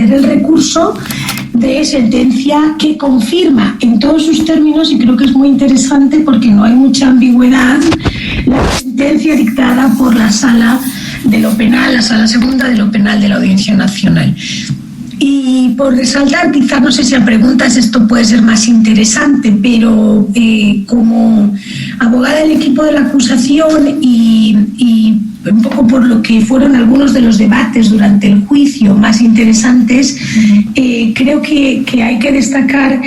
defender el recurso de sentencia que confirma en todos sus términos, y creo que es muy interesante porque no hay mucha ambigüedad, la sentencia dictada por la Sala de lo Penal, la Sala Segunda de lo Penal de la Audiencia Nacional. Y por resaltar, quizás no sé si a preguntas esto puede ser más interesante, pero como abogada del equipo de la acusación y un poco por lo que fueron algunos de los debates durante el juicio más interesantes, creo que hay que destacar,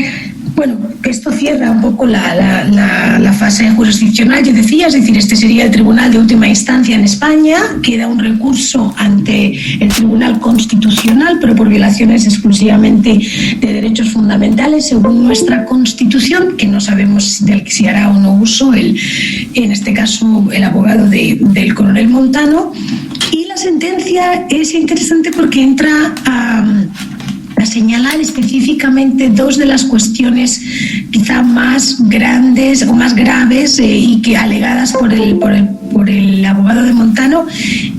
bueno, que esto cierra un poco la fase jurisdiccional, yo decía, es decir, este sería el tribunal de última instancia en España, queda un recurso ante el Tribunal Constitucional, pero por violaciones exclusivamente de derechos fundamentales, según nuestra Constitución, que no sabemos si hará o no uso, en este caso, el abogado del coronel Montano. Y la sentencia es interesante porque entra a señalar específicamente dos de las cuestiones quizá más grandes o más graves y que alegadas por el abogado de Montano,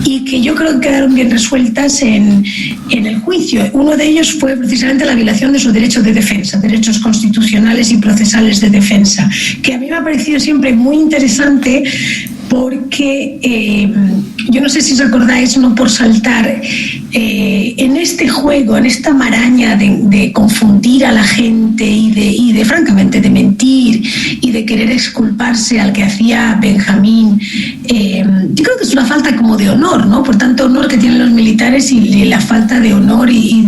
y que yo creo que quedaron bien resueltas en el juicio. Uno de ellos fue precisamente la violación de su derecho de defensa, derechos constitucionales y procesales de defensa, que a mí me ha parecido siempre muy interesante porque yo no sé si os acordáis, no por saltar, en este juego, en esta maraña de confundir a la gente y de francamente de mentir y de querer exculparse al que hacía Benjamín, yo creo que es una falta como de honor, ¿no? Por tanto honor que tienen los militares y la falta de honor y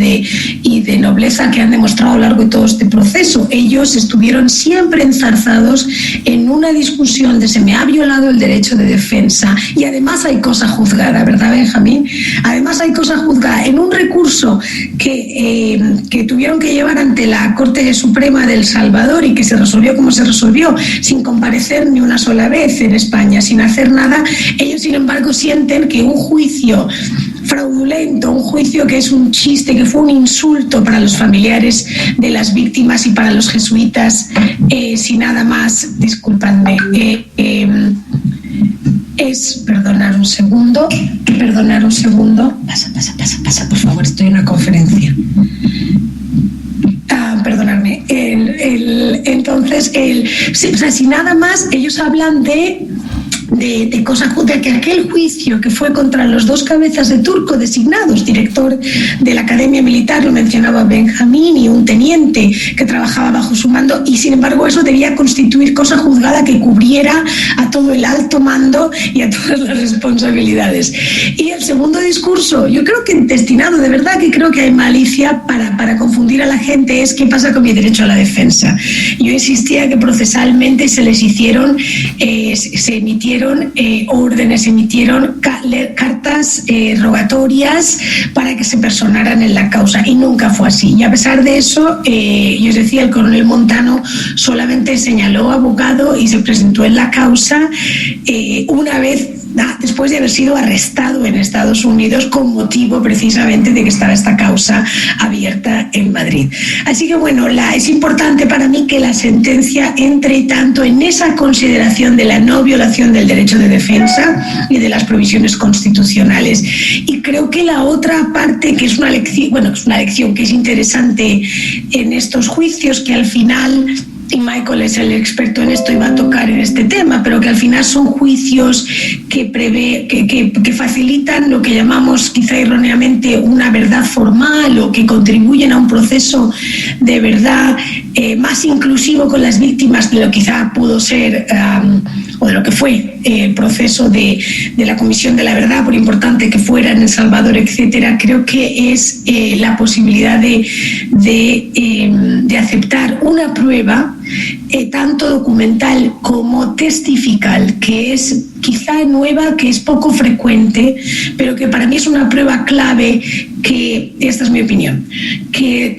de nobleza que han demostrado a lo largo de todo este proceso. Ellos estuvieron siempre enzarzados en una discusión de se me ha violado el derecho de defensa y además hay cosa juzgada, ¿verdad, Benjamín? Además hay cosa juzgada en un recurso que tuvieron que llevar ante la Corte Suprema de El Salvador y que se resolvió como se resolvió, sin comparecer ni una sola vez en España, sin hacer nada. Ellos, sin embargo, sienten que un juicio fraudulento, un juicio que es un chiste, que fue un insulto para los familiares de las víctimas y para los jesuitas, sin nada más, disculpadme, es perdonar un segundo, pasa, por favor, estoy en una conferencia. Perdonadme, entonces, o sea, sin nada más, ellos hablan de cosa justa, que aquel juicio que fue contra los dos cabezas de turco designados, director de la Academia Militar, lo mencionaba Benjamín, y un teniente que trabajaba bajo su mando, y sin embargo eso debía constituir cosa juzgada que cubriera a todo el alto mando y a todas las responsabilidades. Y el segundo discurso, yo creo que destinado, de verdad que creo que hay malicia para confundir a la gente, es qué pasa con mi derecho a la defensa. Yo insistía que procesalmente se les hicieron, se emitieron órdenes, se emitieron cartas rogatorias para que se personaran en la causa, y nunca fue así. Y a pesar de eso, yo os decía, el coronel Montano solamente señaló abogado y se presentó en la causa una vez después de haber sido arrestado en Estados Unidos con motivo precisamente de que estaba esta causa abierta en Madrid. Así que bueno, es importante para mí que la sentencia entre tanto en esa consideración de la no violación del derecho de defensa y de las provisiones constitucionales. Y creo que la otra parte, que es una lección que es interesante en estos juicios, que al final, y Michael es el experto en esto y va a tocar en este tema, pero que al final son juicios que facilitan lo que llamamos quizá erróneamente una verdad formal, o que contribuyen a un proceso de verdad más inclusivo con las víctimas de lo que quizá pudo ser o de lo que fue el proceso de la Comisión de la Verdad, por importante que fuera en El Salvador, etcétera. Creo que es la posibilidad de aceptar una prueba tanto documental como testifical, que es quizá nueva, que es poco frecuente, pero que para mí es una prueba clave, que, esta es mi opinión, que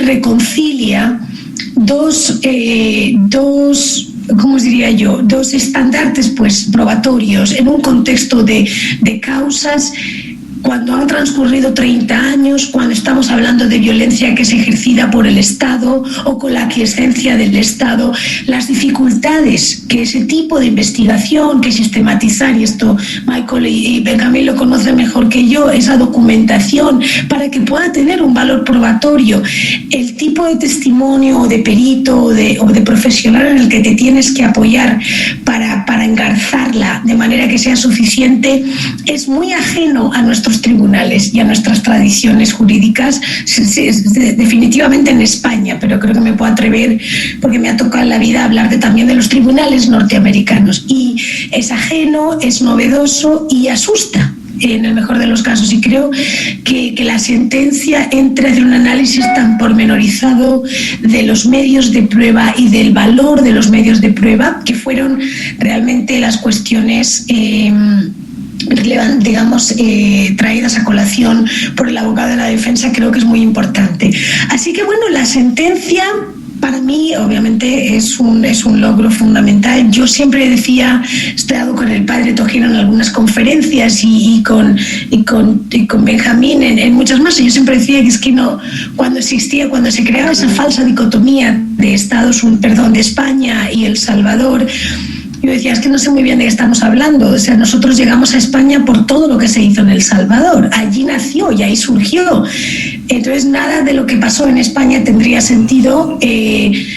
reconcilia dos ¿cómo os diría yo? Dos estandartes pues probatorios en un contexto de causas cuando han transcurrido 30 años, cuando estamos hablando de violencia que es ejercida por el Estado o con la aquiescencia del Estado, las dificultades que ese tipo de investigación, que sistematizar, y esto Michael y Benjamín lo conocen mejor que yo, esa documentación para que pueda tener un valor probatorio, el tipo de testimonio o de perito o de profesional en el que te tienes que apoyar para engarzarla de manera que sea suficiente, es muy ajeno a nuestros tribunales y a nuestras tradiciones jurídicas, definitivamente en España, pero creo que me puedo atrever, porque me ha tocado en la vida hablar también de los tribunales norteamericanos, y es ajeno, es novedoso y asusta en el mejor de los casos, y creo que la sentencia entra en un análisis tan pormenorizado de los medios de prueba y del valor de los medios de prueba, que fueron realmente las cuestiones digamos, traídas a colación por el abogado de la defensa. Creo que es muy importante. Así que bueno, la sentencia para mí obviamente es un logro fundamental. Yo siempre decía, he estado con el padre Tojino en algunas conferencias y con Benjamín en muchas más, y yo siempre decía que es que no, cuando se creaba esa falsa dicotomía de de España y El Salvador, yo decía, es que no sé muy bien de qué estamos hablando. O sea, nosotros llegamos a España por todo lo que se hizo en El Salvador. Allí nació y ahí surgió. Entonces, nada de lo que pasó en España tendría sentido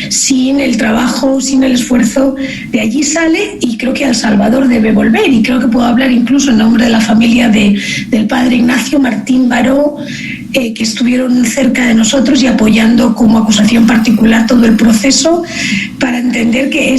sin el trabajo, sin el esfuerzo. De allí sale, y creo que a El Salvador debe volver. Y creo que puedo hablar incluso en nombre de la familia del padre Ignacio Martín Baró, que estuvieron cerca de nosotros y apoyando como acusación particular todo el proceso, para entender que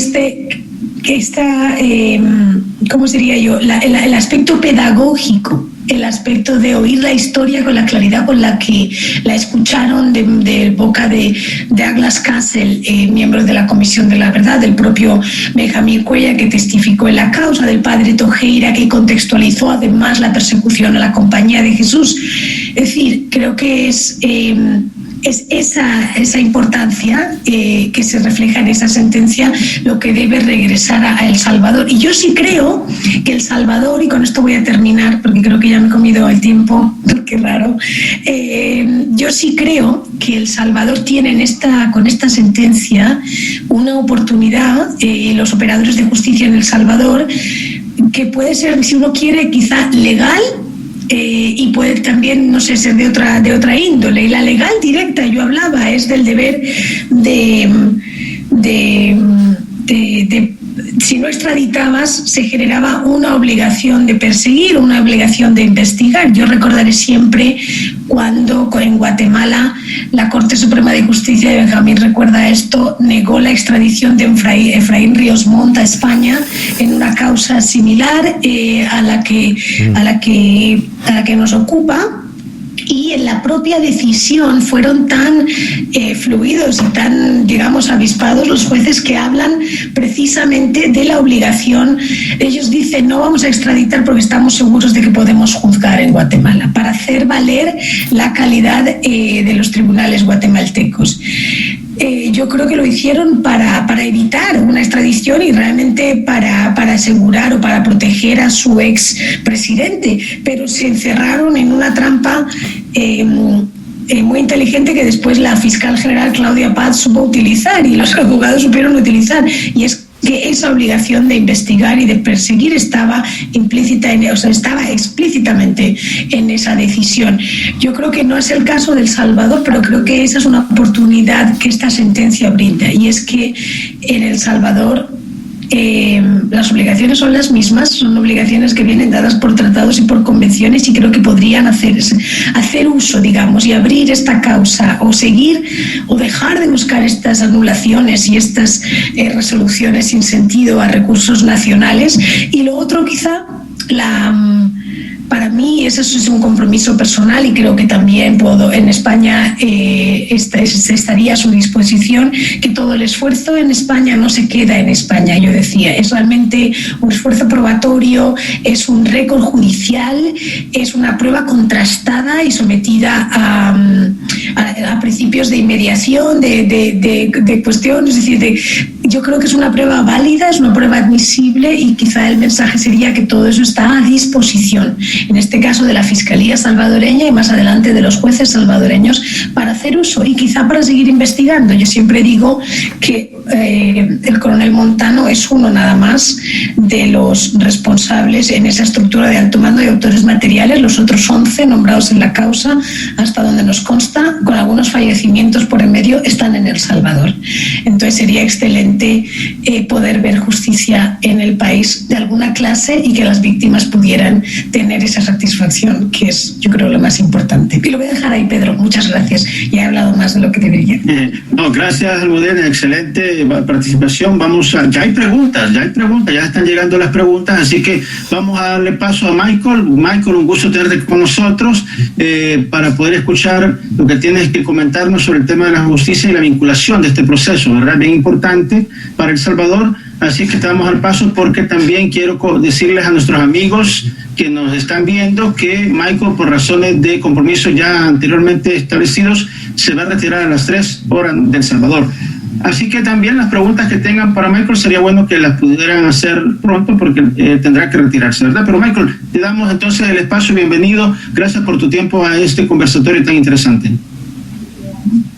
¿cómo sería yo? El aspecto pedagógico, el aspecto de oír la historia con la claridad con la que la escucharon de boca de Douglas Castle, miembro de la Comisión de la Verdad, del propio Benjamín Cuellar, que testificó en la causa, del padre Tojeira, que contextualizó además la persecución a la Compañía de Jesús. Es decir, creo que es esa importancia que se refleja en esa sentencia lo que debe regresar a El Salvador. Y yo sí creo que El Salvador, y con esto voy a terminar porque creo que ya me he comido el tiempo, qué raro, yo sí creo que El Salvador tiene con esta sentencia una oportunidad, los operadores de justicia en El Salvador, que puede ser, si uno quiere, quizá legal, y puede también, no sé, ser de otra índole. Y la legal directa, yo hablaba, es del deber si no extraditabas, se generaba una obligación de perseguir, una obligación de investigar. Yo recordaré siempre cuando en Guatemala la Corte Suprema de Justicia, de Benjamín recuerda esto, negó la extradición de Efraín Ríos Montt a España en una causa similar a la que nos ocupa. Y en la propia decisión fueron tan fluidos y tan, digamos, avispados los jueces, que hablan precisamente de la obligación. Ellos dicen, no vamos a extraditar porque estamos seguros de que podemos juzgar en Guatemala, para hacer valer la calidad de los tribunales guatemaltecos. Yo creo que lo hicieron para evitar una extradición y realmente para asegurar o para proteger a su expresidente, pero se encerraron en una trampa muy inteligente que después la fiscal general Claudia Paz supo utilizar y los abogados supieron utilizar, y es que esa obligación de investigar y de perseguir estaba estaba explícitamente en esa decisión. Yo creo que no es el caso de El Salvador, pero creo que esa es una oportunidad que esta sentencia brinda, y es que en El Salvador las obligaciones son las mismas, son obligaciones que vienen dadas por tratados y por convenciones, y creo que podrían hacer uso, digamos, y abrir esta causa, o seguir o dejar de buscar estas anulaciones y estas resoluciones sin sentido a recursos nacionales. Y lo otro, quizá, para mí eso es un compromiso personal, y creo que también en España estaría a su disposición, que todo el esfuerzo en España no se queda en España. Yo decía, es realmente un esfuerzo probatorio, es un récord judicial, es una prueba contrastada y sometida a principios de inmediación, de cuestiones. Es decir, yo creo que es una prueba válida, es una prueba admisible y quizá el mensaje sería que todo eso está a disposición, en este caso de la Fiscalía salvadoreña y más adelante de los jueces salvadoreños, para hacer uso y quizá para seguir investigando. Yo siempre digo que el coronel Montano es uno nada más de los responsables en esa estructura de alto mando y autores materiales. Los otros 11 nombrados en la causa, hasta donde nos consta, con algunos fallecimientos por en medio, están en El Salvador. Entonces sería excelente poder ver justicia en el país de alguna clase y que las víctimas pudieran tener esa satisfacción, que es, yo creo, lo más importante. Y lo voy a dejar ahí, Pedro. Muchas gracias. Ya he hablado más de lo que debería. No, gracias, Almudena. Excelente participación. Ya hay preguntas, ya están llegando las preguntas, así que vamos a darle paso a Michael. Michael, un gusto tenerte con nosotros para poder escuchar lo que tienes que comentarnos sobre el tema de la justicia y la vinculación de este proceso, ¿verdad? Bien importante para El Salvador. Así que te damos al paso porque también quiero decirles a nuestros amigos que nos están viendo que Michael, por razones de compromiso ya anteriormente establecidos, se va a retirar a las 3 horas de El Salvador. Así que también las preguntas que tengan para Michael sería bueno que las pudieran hacer pronto porque tendrá que retirarse, ¿verdad? Pero Michael, te damos entonces el espacio. Bienvenido. Gracias por tu tiempo a este conversatorio tan interesante.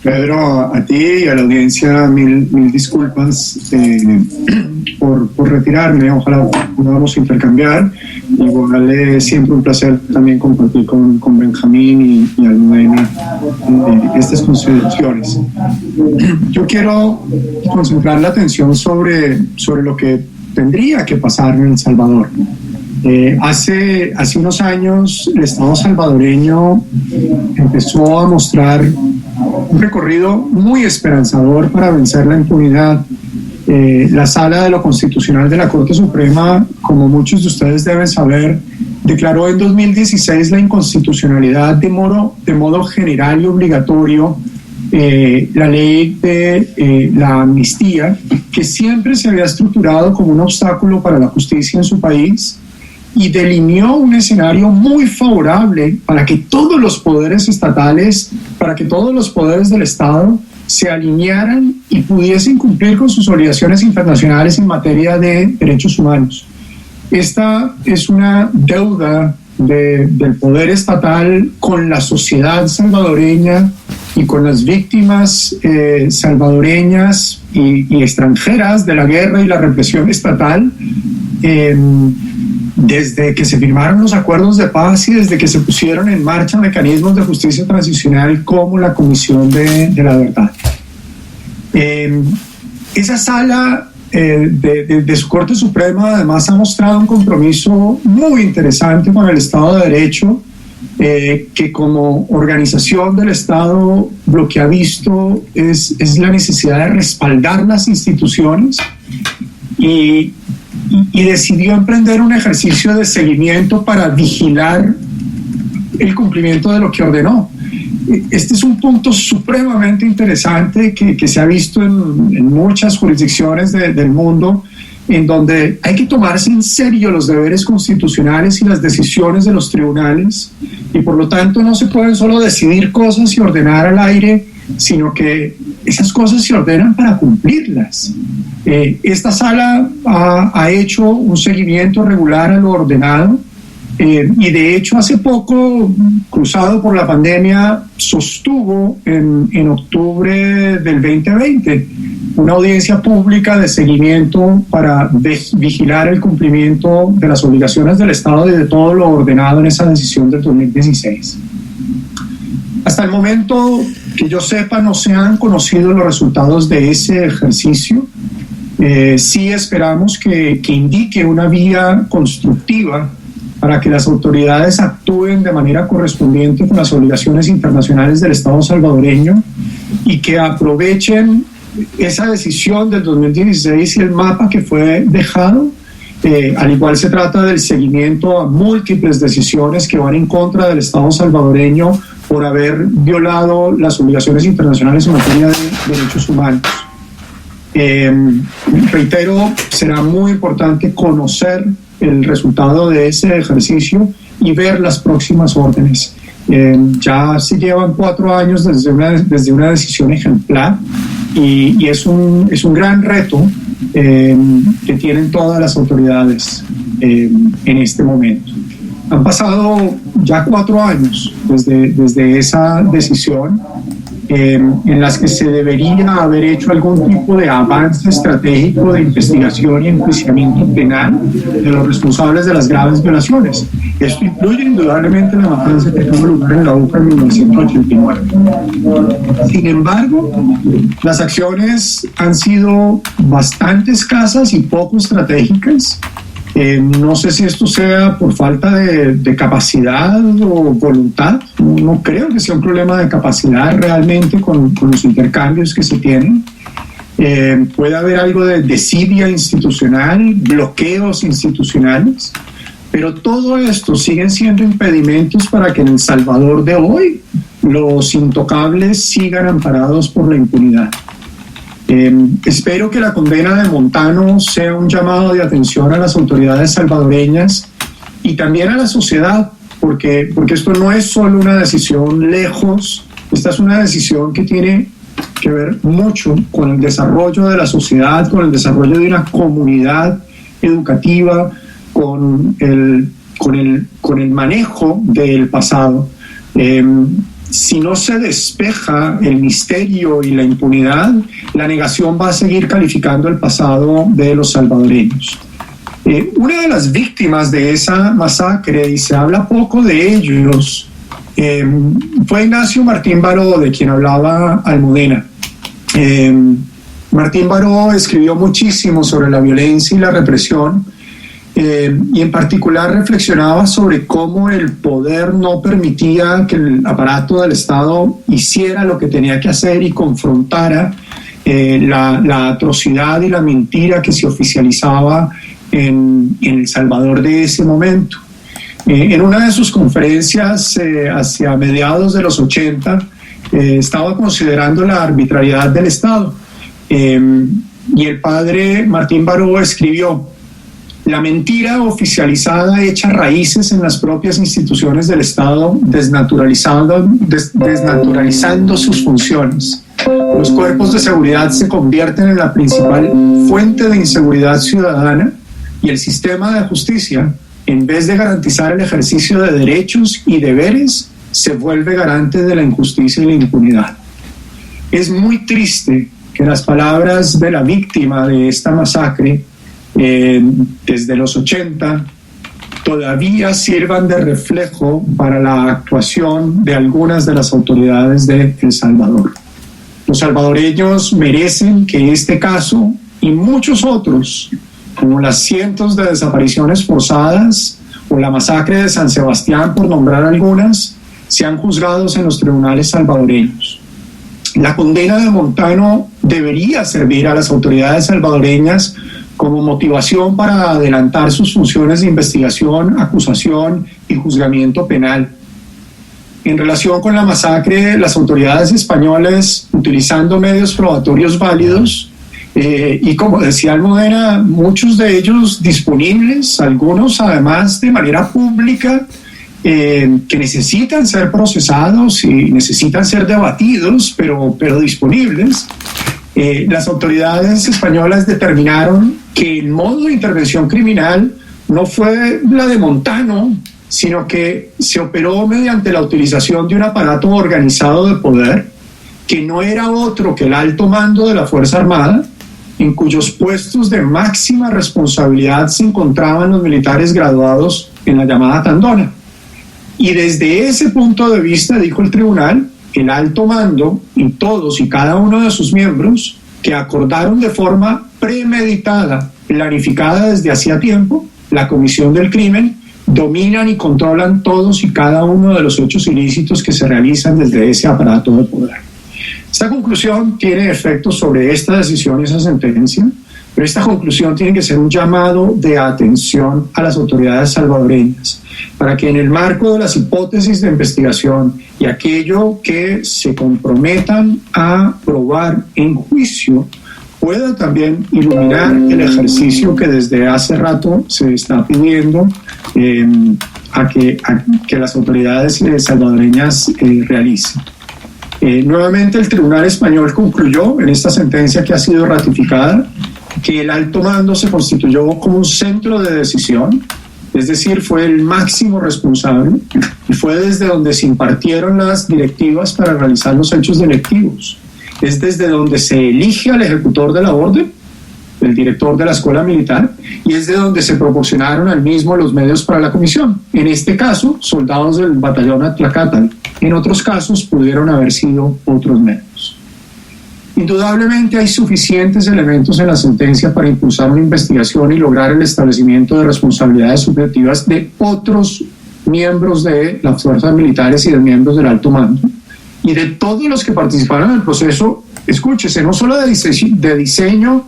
Pedro, a ti y a la audiencia mil disculpas por retirarme. Ojalá podamos intercambiar. Igual es siempre un placer también compartir con Benjamín y Almudena estas consideraciones. Yo quiero concentrar la atención sobre lo que tendría que pasar en El Salvador. Hace unos años el Estado salvadoreño empezó a mostrar un recorrido muy esperanzador para vencer la impunidad. La Sala de lo Constitucional de la Corte Suprema, como muchos de ustedes deben saber, declaró en 2016 la inconstitucionalidad de modo general y obligatorio la ley de la amnistía, que siempre se había estructurado como un obstáculo para la justicia en su país, y delineó un escenario muy favorable para que todos los poderes estatales, para que todos los poderes del Estado se alinearan y pudiesen cumplir con sus obligaciones internacionales en materia de derechos humanos. Esta es una deuda del poder estatal con la sociedad salvadoreña y con las víctimas salvadoreñas y extranjeras de la guerra y la represión estatal. Desde que se firmaron los acuerdos de paz y desde que se pusieron en marcha mecanismos de justicia transicional como la Comisión de la Verdad. Esa sala de su Corte Suprema además ha mostrado un compromiso muy interesante con el Estado de Derecho, que como organización del Estado lo que ha visto es la necesidad de respaldar las instituciones y decidió emprender un ejercicio de seguimiento para vigilar el cumplimiento de lo que ordenó. Este es un punto supremamente interesante que se ha visto en muchas jurisdicciones del mundo, en donde hay que tomarse en serio los deberes constitucionales y las decisiones de los tribunales, y por lo tanto no se pueden solo decidir cosas y ordenar al aire, sino que esas cosas se ordenan para cumplirlas. Esta sala ha hecho un seguimiento regular a lo ordenado, y de hecho hace poco, cruzado por la pandemia, sostuvo en octubre del 2020 una audiencia pública de seguimiento para vigilar el cumplimiento de las obligaciones del Estado y de todo lo ordenado en esa decisión del 2016. Hasta el momento que yo sepa, no se han conocido los resultados de ese ejercicio. Sí esperamos que indique una vía constructiva para que las autoridades actúen de manera correspondiente con las obligaciones internacionales del Estado salvadoreño y que aprovechen esa decisión del 2016 y el mapa que fue dejado. Al igual se trata del seguimiento a múltiples decisiones que van en contra del Estado salvadoreño por haber violado las obligaciones internacionales en materia de derechos humanos. Reitero, será muy importante conocer el resultado de ese ejercicio y ver las próximas órdenes. Ya se llevan 4 años desde una decisión ejemplar y es un gran reto que tienen todas las autoridades en este momento. Han pasado ya 4 años desde esa decisión, en las que se debería haber hecho algún tipo de avance estratégico de investigación y enjuiciamiento penal de los responsables de las graves violaciones. Esto incluye indudablemente la matanza que tuvo lugar en la UCA en 1989. Sin embargo, las acciones han sido bastante escasas y poco estratégicas. No sé si esto sea por falta de capacidad o voluntad. No creo que sea un problema de capacidad realmente con los intercambios que se tienen. Puede haber algo de desidia institucional, bloqueos institucionales, pero todo esto siguen siendo impedimentos para que en El Salvador de hoy los intocables sigan amparados por la impunidad. Espero que la condena de Montano sea un llamado de atención a las autoridades salvadoreñas y también a la sociedad, porque esto no es solo una decisión lejos, esta es una decisión que tiene que ver mucho con el desarrollo de la sociedad, con el desarrollo de una comunidad educativa, con el manejo del pasado. Si no se despeja el misterio y la impunidad, la negación va a seguir calificando el pasado de los salvadoreños. Una de las víctimas de esa masacre, y se habla poco de ellos, fue Ignacio Martín Baró, de quien hablaba Almudena. Martín Baró escribió muchísimo sobre la violencia y la represión, y en particular reflexionaba sobre cómo el poder no permitía que el aparato del Estado hiciera lo que tenía que hacer y confrontara la atrocidad y la mentira que se oficializaba en El Salvador de ese momento. En una de sus conferencias hacia mediados de los 80 estaba considerando la arbitrariedad del Estado, y el padre Martín Baró escribió: la mentira oficializada echa raíces en las propias instituciones del Estado, desnaturalizando sus funciones. Los cuerpos de seguridad se convierten en la principal fuente de inseguridad ciudadana y el sistema de justicia, en vez de garantizar el ejercicio de derechos y deberes, se vuelve garante de la injusticia y la impunidad. Es muy triste que las palabras de la víctima de esta masacre desde los 80 todavía sirvan de reflejo para la actuación de algunas de las autoridades de El Salvador. Los salvadoreños merecen que este caso y muchos otros, como las cientos de desapariciones forzadas o la masacre de San Sebastián, por nombrar algunas, sean juzgados en los tribunales salvadoreños. La condena de Montano debería servir a las autoridades salvadoreñas como motivación para adelantar sus funciones de investigación, acusación y juzgamiento penal. En relación con la masacre, las autoridades españolas, utilizando medios probatorios válidos, y como decía Almudena, muchos de ellos disponibles, algunos además de manera pública, que necesitan ser procesados y necesitan ser debatidos, pero disponibles. Las autoridades españolas determinaron que el modo de intervención criminal no fue la de Montano, sino que se operó mediante la utilización de un aparato organizado de poder, que no era otro que el alto mando de la Fuerza Armada, en cuyos puestos de máxima responsabilidad se encontraban los militares graduados en la llamada Tandona. Y desde ese punto de vista, dijo el tribunal, el alto mando y todos y cada uno de sus miembros, que acordaron de forma premeditada, planificada desde hacía tiempo, la comisión del crimen, dominan y controlan todos y cada uno de los hechos ilícitos que se realizan desde ese aparato de poder. Esta conclusión tiene efectos sobre esta decisión y esa sentencia, pero esta conclusión tiene que ser un llamado de atención a las autoridades salvadoreñas, para que en el marco de las hipótesis de investigación y aquello que se comprometan a probar en juicio, pueda también iluminar el ejercicio que desde hace rato se está pidiendo a que las autoridades salvadoreñas realicen. Nuevamente el Tribunal Español concluyó en esta sentencia que ha sido ratificada que el alto mando se constituyó como un centro de decisión, es decir, fue el máximo responsable y fue desde donde se impartieron las directivas para realizar los hechos delictivos. Es desde donde se elige al ejecutor de la orden, el director de la escuela militar, y es de donde se proporcionaron al mismo los medios para la comisión. En este caso, soldados del batallón Atlacatl. En otros casos, pudieron haber sido otros medios. Indudablemente hay suficientes elementos en la sentencia para impulsar una investigación y lograr el establecimiento de responsabilidades subjetivas de otros miembros de las fuerzas militares y de miembros del alto mando y de todos los que participaron en el proceso. Escúchese, no solo de diseño,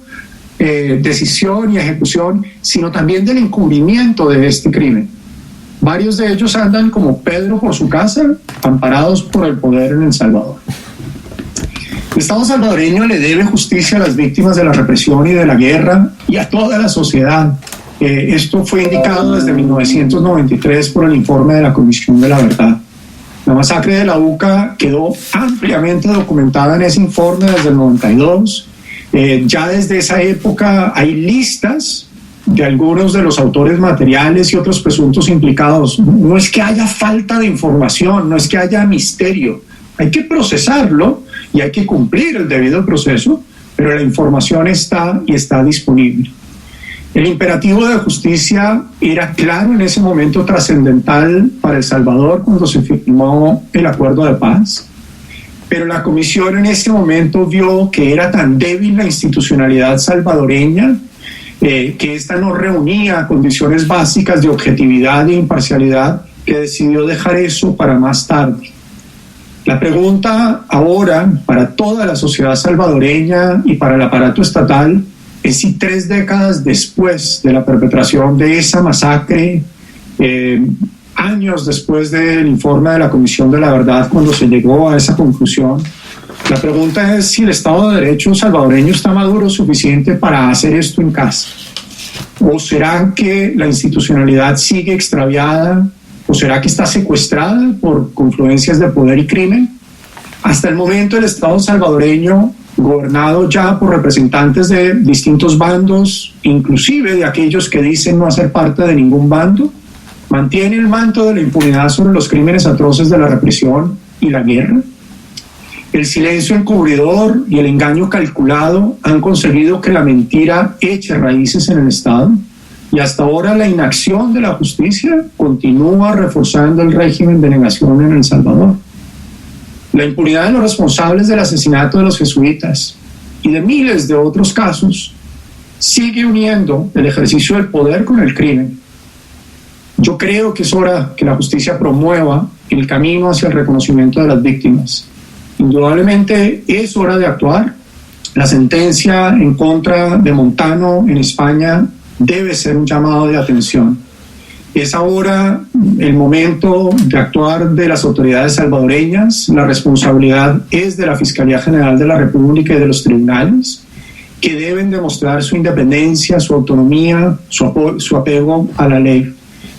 decisión y ejecución, sino también del encubrimiento de este crimen. Varios de ellos andan como Pedro por su casa, amparados por el poder en El Salvador. El Estado salvadoreño le debe justicia a las víctimas de la represión y de la guerra y a toda la sociedad. Esto fue indicado desde 1993 por el informe de la Comisión de la Verdad. La masacre de la UCA quedó ampliamente documentada en ese informe desde el 92. Ya desde esa época hay listas de algunos de los autores materiales y otros presuntos implicados. No es que haya falta de información, no es que haya misterio. Hay que procesarlo y hay que cumplir el debido proceso, pero la información está y está disponible. El imperativo de justicia era claro en ese momento trascendental para El Salvador cuando se firmó el acuerdo de paz, pero la comisión en ese momento vio que era tan débil la institucionalidad salvadoreña que esta no reunía condiciones básicas de objetividad e imparcialidad, que decidió dejar eso para más tarde. La pregunta ahora para toda la sociedad salvadoreña y para el aparato estatal es si 3 décadas después de la perpetración de esa masacre, años después del informe de la Comisión de la Verdad, cuando se llegó a esa conclusión, la pregunta es si el Estado de Derecho salvadoreño está maduro suficiente para hacer esto en casa. ¿O será que la institucionalidad sigue extraviada? ¿O será que está secuestrada por confluencias de poder y crimen? Hasta el momento el Estado salvadoreño, gobernado ya por representantes de distintos bandos, inclusive de aquellos que dicen no hacer parte de ningún bando, mantiene el manto de la impunidad sobre los crímenes atroces de la represión y la guerra. El silencio encubridor y el engaño calculado han conseguido que la mentira eche raíces en el Estado, y hasta ahora la inacción de la justicia continúa reforzando el régimen de negación en El Salvador. La impunidad de los responsables del asesinato de los jesuitas y de miles de otros casos sigue uniendo el ejercicio del poder con el crimen. Yo creo que es hora que la justicia promueva el camino hacia el reconocimiento de las víctimas. Indudablemente es hora de actuar. La sentencia en contra de Montano en España debe ser un llamado de atención. Es ahora el momento de actuar de las autoridades salvadoreñas. La responsabilidad es de la Fiscalía General de la República y de los tribunales, que deben demostrar su independencia, su autonomía, su apego a la ley.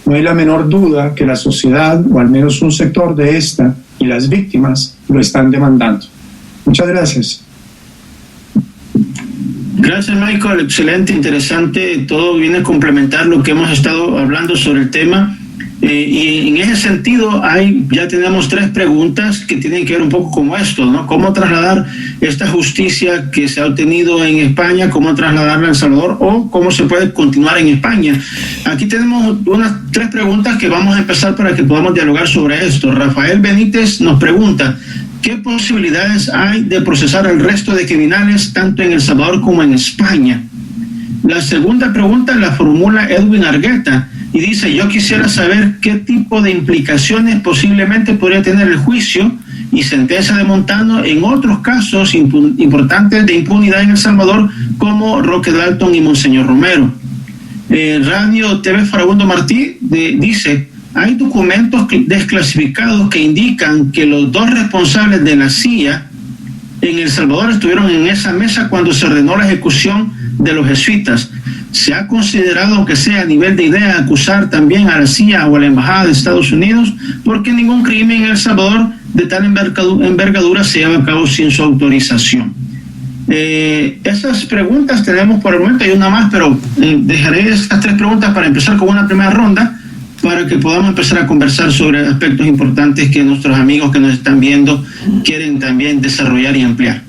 No hay la menor duda que la sociedad, o al menos un sector de esta, y las víctimas lo están demandando. Muchas gracias. Gracias, Michael. Excelente, interesante. Todo viene a complementar lo que hemos estado hablando sobre el tema. Y en ese sentido, ya tenemos 3 preguntas que tienen que ver un poco con esto, ¿no? ¿Cómo trasladar esta justicia que se ha obtenido en España, cómo trasladarla a El Salvador, o cómo se puede continuar en España? Aquí tenemos unas 3 preguntas que vamos a empezar para que podamos dialogar sobre esto. Rafael Benítez nos pregunta: ¿qué posibilidades hay de procesar al resto de criminales tanto en El Salvador como en España? La segunda pregunta la formula Edwin Argueta y dice: yo quisiera saber qué tipo de implicaciones posiblemente podría tener el juicio y sentencia de Montano en otros casos importantes de impunidad en El Salvador, como Roque Dalton y Monseñor Romero. Radio TV Farabundo Martí dice: hay documentos desclasificados que indican que los 2 responsables de la CIA en El Salvador estuvieron en esa mesa cuando se ordenó la ejecución de los jesuitas. ¿Se ha considerado, aunque sea a nivel de idea, acusar también a la CIA o a la Embajada de Estados Unidos? Porque ningún crimen en El Salvador de tal envergadura se lleva a cabo sin su autorización. Esas preguntas tenemos por el momento, hay una más, pero dejaré estas 3 preguntas para empezar con una primera ronda, para que podamos empezar a conversar sobre aspectos importantes que nuestros amigos que nos están viendo quieren también desarrollar y ampliar.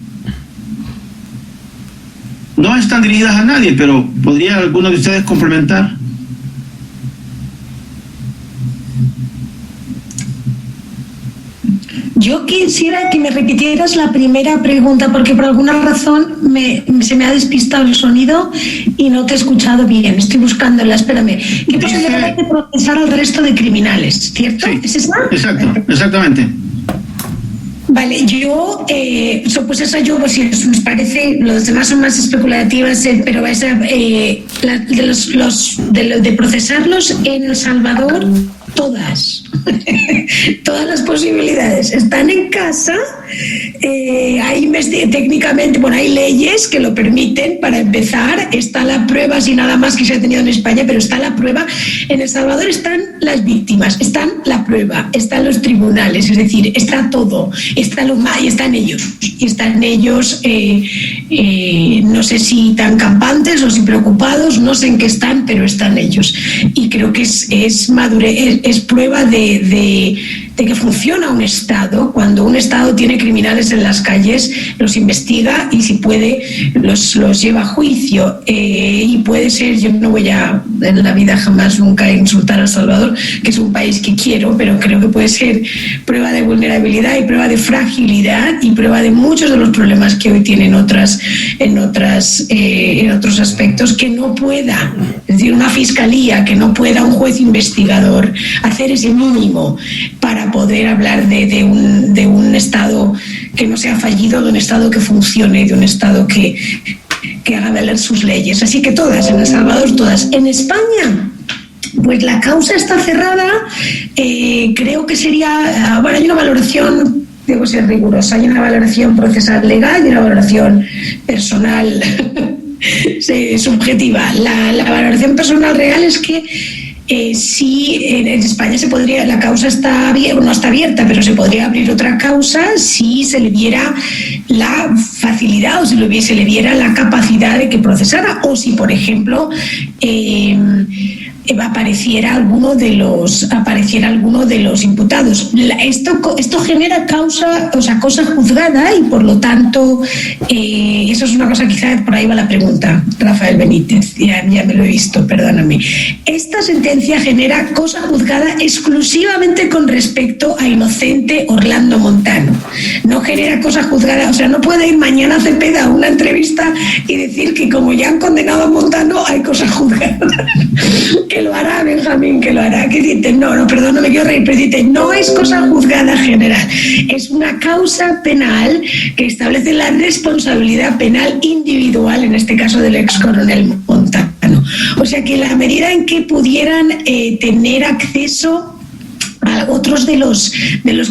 No están dirigidas a nadie, pero ¿podría alguno de ustedes complementar? Yo quisiera que me repitieras la primera pregunta, porque por alguna razón se me ha despistado el sonido y no te he escuchado bien. Estoy buscándola, espérame. ¿Qué posibilidad hay de procesar al resto de criminales? ¿Cierto? Sí, ¿Es esa? exacto, exactamente. Vale, yo, pues esa yo, pues si nos parece, los demás son más especulativas, pero esa, de procesarlos en El Salvador, todas las posibilidades están en casa. Técnicamente, bueno, hay leyes que lo permiten. Para empezar, está la prueba, si nada más que se ha tenido en España, pero está la prueba. En El Salvador están las víctimas, están la prueba, están los tribunales, es decir, está todo, está lo más, y están ellos, no sé si tan campantes o si preocupados, no sé en qué están, pero están ellos. Y creo que es madurez, es prueba de que funciona un Estado. Cuando un Estado tiene criminales en las calles, los investiga y si puede los lleva a juicio, y puede ser, yo no voy a en la vida jamás nunca insultar a El Salvador, que es un país que quiero, pero creo que puede ser prueba de vulnerabilidad y prueba de fragilidad y prueba de muchos de los problemas que hoy tienen en otros aspectos, que no pueda, es decir, una fiscalía, que no pueda un juez investigador hacer ese mínimo para poder hablar de un Estado que no sea fallido, de un Estado que funcione, de un Estado que haga valer sus leyes. Así que todas, en El Salvador todas. En España, pues la causa está cerrada. Creo que sería, bueno, hay una valoración, debo ser rigurosa, hay una valoración procesal legal y una valoración personal subjetiva. La valoración personal real es que si en España se podría, la causa no está abierta, pero se podría abrir otra causa si se le diera la facilidad o se le diera la capacidad de que procesara, o si, por ejemplo, apareciera alguno de los imputados. Esto genera cosa juzgada y por lo tanto eso es una cosa, quizás por ahí va la pregunta, Rafael Benítez, ya me lo he visto, perdóname. Esta sentencia genera cosa juzgada exclusivamente con respecto a inocente Orlando Montano. No genera cosa juzgada, o sea, no puede ir mañana a Cepeda a una entrevista y decir que como ya han condenado a Montano hay cosa juzgada. Que lo hará, Benjamín, que lo hará. Que dice, no, perdón, no me quiero reír, pero dice, no es cosa juzgada general, es una causa penal que establece la responsabilidad penal individual, en este caso del ex coronel Montano. O sea que la medida en que pudieran tener acceso a otros de los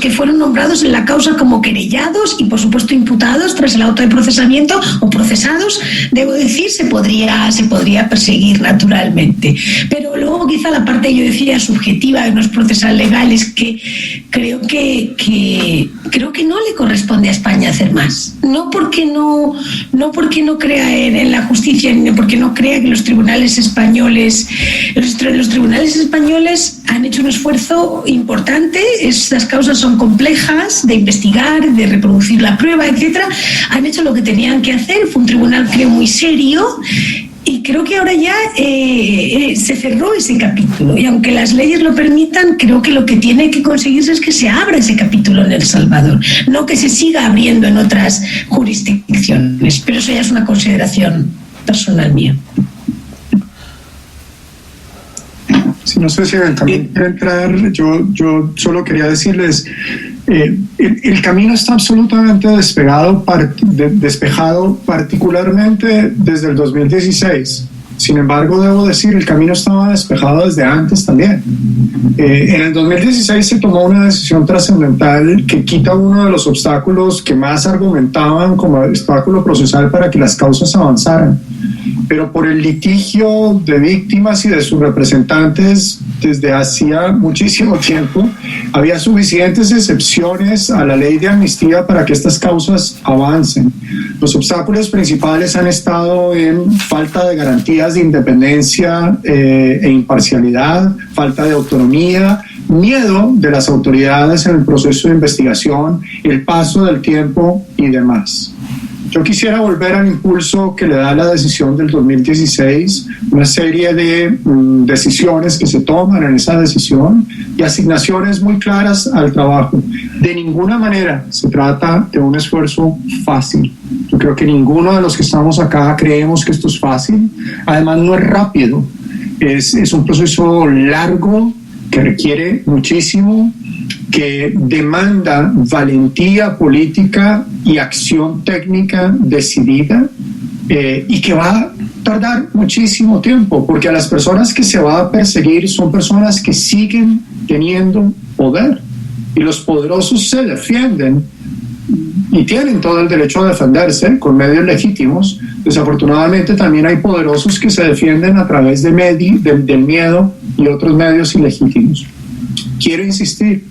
que fueron nombrados en la causa como querellados y por supuesto imputados tras el auto de procesamiento o procesados, debo decir, se podría perseguir naturalmente. Pero luego quizá la parte, yo decía, subjetiva, que no es procesal legal, es que creo que no le corresponde a España hacer más. No porque no crea en la justicia, ni porque no crea que los tribunales españoles han hecho un esfuerzo importante. Estas causas son complejas de investigar, de reproducir la prueba, etcétera. Han hecho lo que tenían que hacer. Fue un tribunal, creo, muy serio. Y creo que ahora ya se cerró ese capítulo. Y aunque las leyes lo permitan, creo que lo que tiene que conseguirse es que se abra ese capítulo en El Salvador, no que se siga abriendo en otras jurisdicciones. Pero eso ya es una consideración personal mía. Si no sé si también quiere entrar, yo solo quería decirles, el camino está absolutamente despejado, particularmente desde el 2016. Sin embargo, debo decir, el camino estaba despejado desde antes también. En el 2016 se tomó una decisión trascendental que quita uno de los obstáculos que más argumentaban como obstáculo procesal para que las causas avanzaran. pero por el litigio de víctimas y de sus representantes desde hacía muchísimo tiempo, había suficientes excepciones a la ley de amnistía para que estas causas avancen. Los obstáculos principales han estado en falta de garantías de independencia e imparcialidad, falta de autonomía, miedo de las autoridades en el proceso de investigación, el paso del tiempo y demás. Yo quisiera volver al impulso que le da la decisión del 2016, una serie de decisiones que se toman en esa decisión y asignaciones muy claras al trabajo. De ninguna manera se trata de un esfuerzo fácil. Yo creo que ninguno de los que estamos acá creemos que esto es fácil. Además, no es rápido. Es un proceso largo que requiere muchísimo, que demanda valentía política y acción técnica decidida, y que va a tardar muchísimo tiempo, porque a las personas que se va a perseguir son personas que siguen teniendo poder, y los poderosos se defienden y tienen todo el derecho a defenderse con medios legítimos. Desafortunadamente también hay poderosos que se defienden a través del miedo y otros medios ilegítimos. Quiero insistir,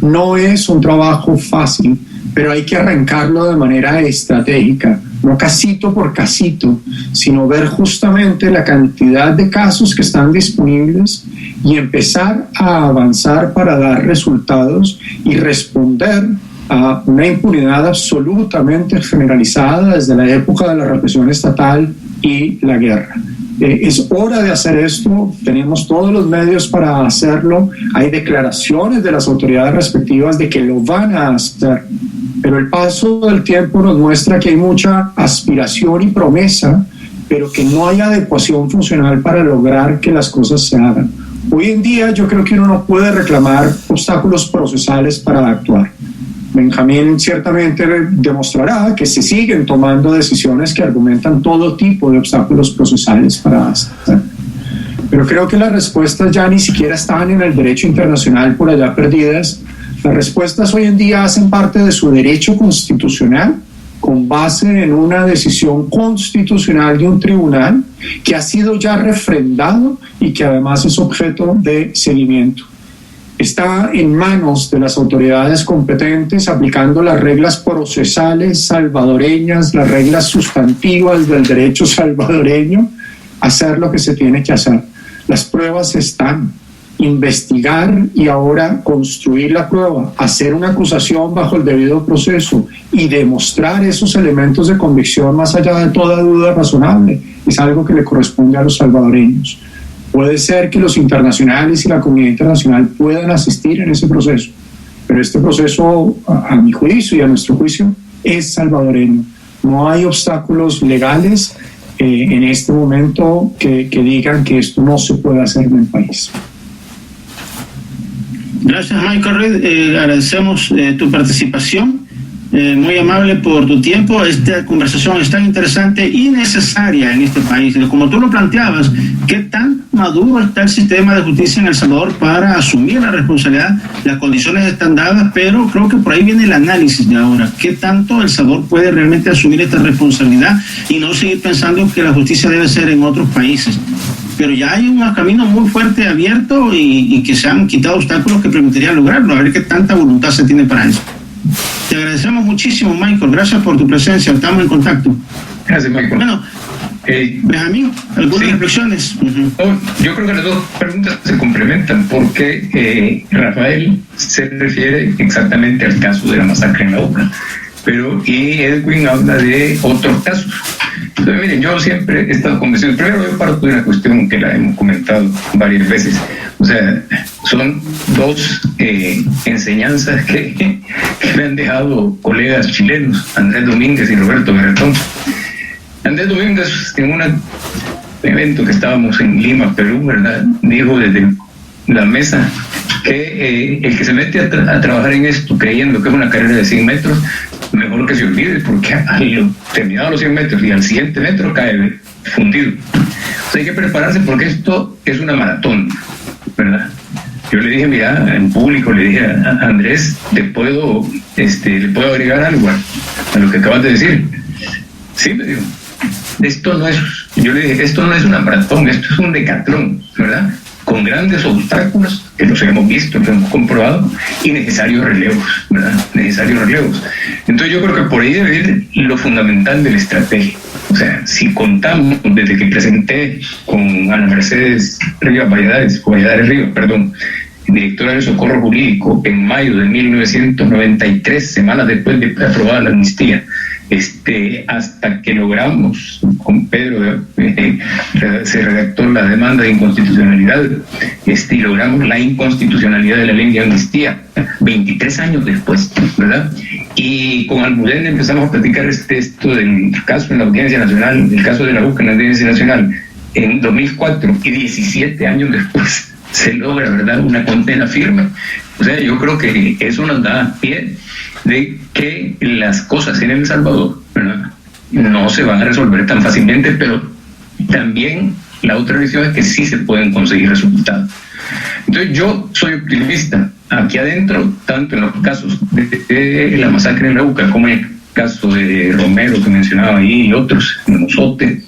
no es un trabajo fácil, pero hay que arrancarlo de manera estratégica, no casito por casito, sino ver justamente la cantidad de casos que están disponibles y empezar a avanzar para dar resultados y responder a una impunidad absolutamente generalizada desde la época de la represión estatal y la guerra. Es hora de hacer esto, tenemos todos los medios para hacerlo, hay declaraciones de las autoridades respectivas de que lo van a hacer, pero el paso del tiempo nos muestra que hay mucha aspiración y promesa, pero que no hay adecuación funcional para lograr que las cosas se hagan. Hoy en día yo creo que uno no puede reclamar obstáculos procesales para actuar. Benjamín ciertamente demostrará que se siguen tomando decisiones que argumentan todo tipo de obstáculos procesales para hacer. Pero creo que las respuestas ya ni siquiera están en el derecho internacional por allá perdidas. Las respuestas hoy en día hacen parte de su derecho constitucional, con base en una decisión constitucional de un tribunal que ha sido ya refrendado y que además es objeto de seguimiento. Está en manos de las autoridades competentes, aplicando las reglas procesales salvadoreñas, las reglas sustantivas del derecho salvadoreño, hacer lo que se tiene que hacer. Las pruebas están. Investigar y ahora construir la prueba, hacer una acusación bajo el debido proceso y demostrar esos elementos de convicción más allá de toda duda razonable, es algo que le corresponde a los salvadoreños. Puede ser que los internacionales y la comunidad internacional puedan asistir en ese proceso, pero este proceso, a mi juicio y a nuestro juicio, es salvadoreño. No hay obstáculos legales en este momento que digan que esto no se puede hacer en el país. Gracias, Michael Reed. Agradecemos tu participación. Muy amable por tu tiempo. Esta conversación es tan interesante y necesaria en este país. Como tú lo planteabas, ¿qué tan maduro está el sistema de justicia en El Salvador para asumir la responsabilidad? Las condiciones están dadas, pero creo que por ahí viene el análisis de ahora. ¿Qué tanto El Salvador puede realmente asumir esta responsabilidad y no seguir pensando que la justicia debe ser en otros países? Pero ya hay un camino muy fuerte abierto y que se han quitado obstáculos que permitirían lograrlo. A ver qué tanta voluntad se tiene para eso. Te agradecemos muchísimo, Michael. Gracias por tu presencia. Estamos en contacto. Gracias, Michael. Bueno, Benjamín, ¿algunas reflexiones? Yo creo que las dos preguntas se complementan porque Rafael se refiere exactamente al caso de la masacre en la obra, y Edwin habla de otros casos. Entonces, miren, yo siempre he estado convencido. Primero, yo parto de una cuestión que la hemos comentado varias veces. O sea, son dos enseñanzas que me han dejado colegas chilenos, Andrés Domínguez y Roberto Berretón. Andrés Domínguez, en un evento que estábamos en Lima, Perú, ¿verdad?, dijo desde la mesa que el que se mete a trabajar en esto creyendo que es una carrera de 100 metros, mejor que se olvide, porque al terminar los 100 metros y al siguiente metro cae fundido. O sea, hay que prepararse porque esto es una maratón, ¿verdad? Yo le dije, mira, en público le dije a Andrés, le puedo agregar algo a lo que acabas de decir. Sí, me dijo, esto no es, yo le dije, esto no es una maratón, esto es un decatlón, ¿verdad? Con grandes obstáculos, que los hemos visto, que hemos comprobado, y necesarios relevos, ¿verdad? Necesarios relevos. Entonces yo creo que por ahí debe ir lo fundamental de la estrategia. O sea, si contamos desde que presenté con Ana Mercedes Valladares Rivas, directora del Socorro Jurídico, en mayo de 1993, semanas después de aprobada la amnistía, hasta que logramos, con Pedro, se redactó la demanda de inconstitucionalidad, y logramos la inconstitucionalidad de la ley de amnistía, 23 años después, ¿verdad? Y con Almudena empezamos a platicar esto del caso en la Audiencia Nacional, el caso de la UCA en la Audiencia Nacional, en 2004, y 17 años después se logra, ¿verdad?, una condena firme. O sea, yo creo que eso nos da pie de que las cosas en El Salvador, ¿verdad?, no se van a resolver tan fácilmente, pero también la otra visión es que sí se pueden conseguir resultados. Entonces yo soy optimista aquí adentro, tanto en los casos de la masacre en la UCA como en el caso de Romero que mencionaba ahí y otros, en Mozote.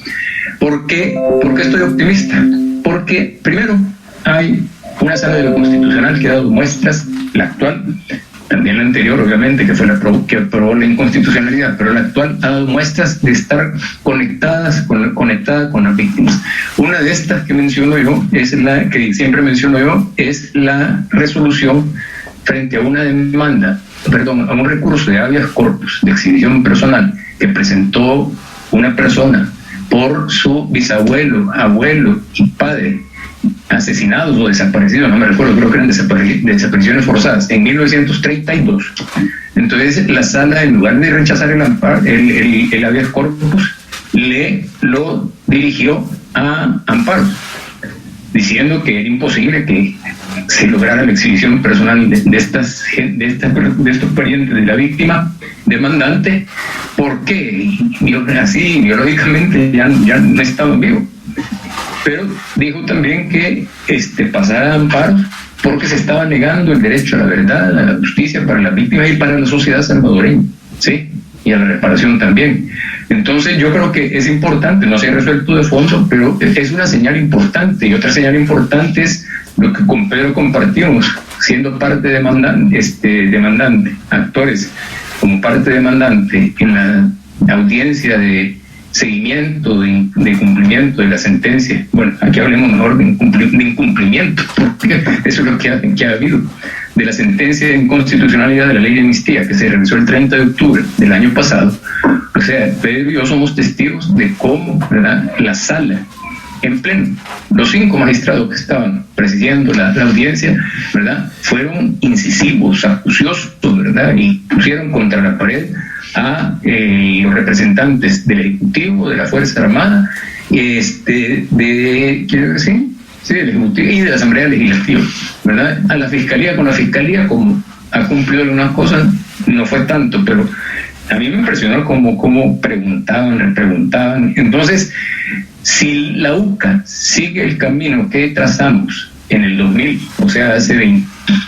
¿Por qué estoy optimista? Porque primero hay una sala de lo constitucional que ha dado muestras, la actual, también la anterior obviamente, que fue que aprobó la inconstitucionalidad, pero la actual ha dado muestras de estar conectada con las víctimas. Una de estas que menciono yo, es la que siempre menciono yo, es la resolución frente a una demanda, a un recurso de habeas corpus, de exhibición personal, que presentó una persona por su bisabuelo, abuelo y padre, asesinados o desaparecidos, no me recuerdo, creo que eran desapariciones forzadas, en 1932. Entonces la sala, en lugar de rechazar el habeas corpus, lo dirigió a amparo, diciendo que era imposible que se lograra la exhibición personal de estos parientes de la víctima demandante, porque así biológicamente ya no estaban vivos. Pero dijo también que pasara a amparo porque se estaba negando el derecho a la verdad, a la justicia para las víctimas y para la sociedad salvadoreña, ¿sí? Y a la reparación también. Entonces yo creo que es importante, no se ha resuelto de fondo, pero es una señal importante. Y otra señal importante es lo que con Pedro compartimos, siendo parte demandante, actores como parte demandante en la audiencia de seguimiento de cumplimiento de la sentencia. Bueno, aquí hablemos mejor de incumplimiento, porque eso es lo que ha habido, de la sentencia de inconstitucionalidad de la ley de amnistía que se realizó el 30 de octubre del año pasado. O sea, Pedro y yo somos testigos de cómo, ¿verdad?, la sala en pleno, los 5 magistrados que estaban presidiendo la audiencia, ¿verdad?, fueron incisivos, acuciosos, ¿verdad?, y pusieron contra la pared a los representantes del Ejecutivo, de la Fuerza Armada, del Ejecutivo y de la Asamblea Legislativa, ¿verdad?, a la Fiscalía. Con la Fiscalía, como ha cumplido algunas cosas, no fue tanto, pero a mí me impresionó cómo repreguntaban. Entonces, si la UCA sigue el camino que trazamos en el 2000, o sea, hace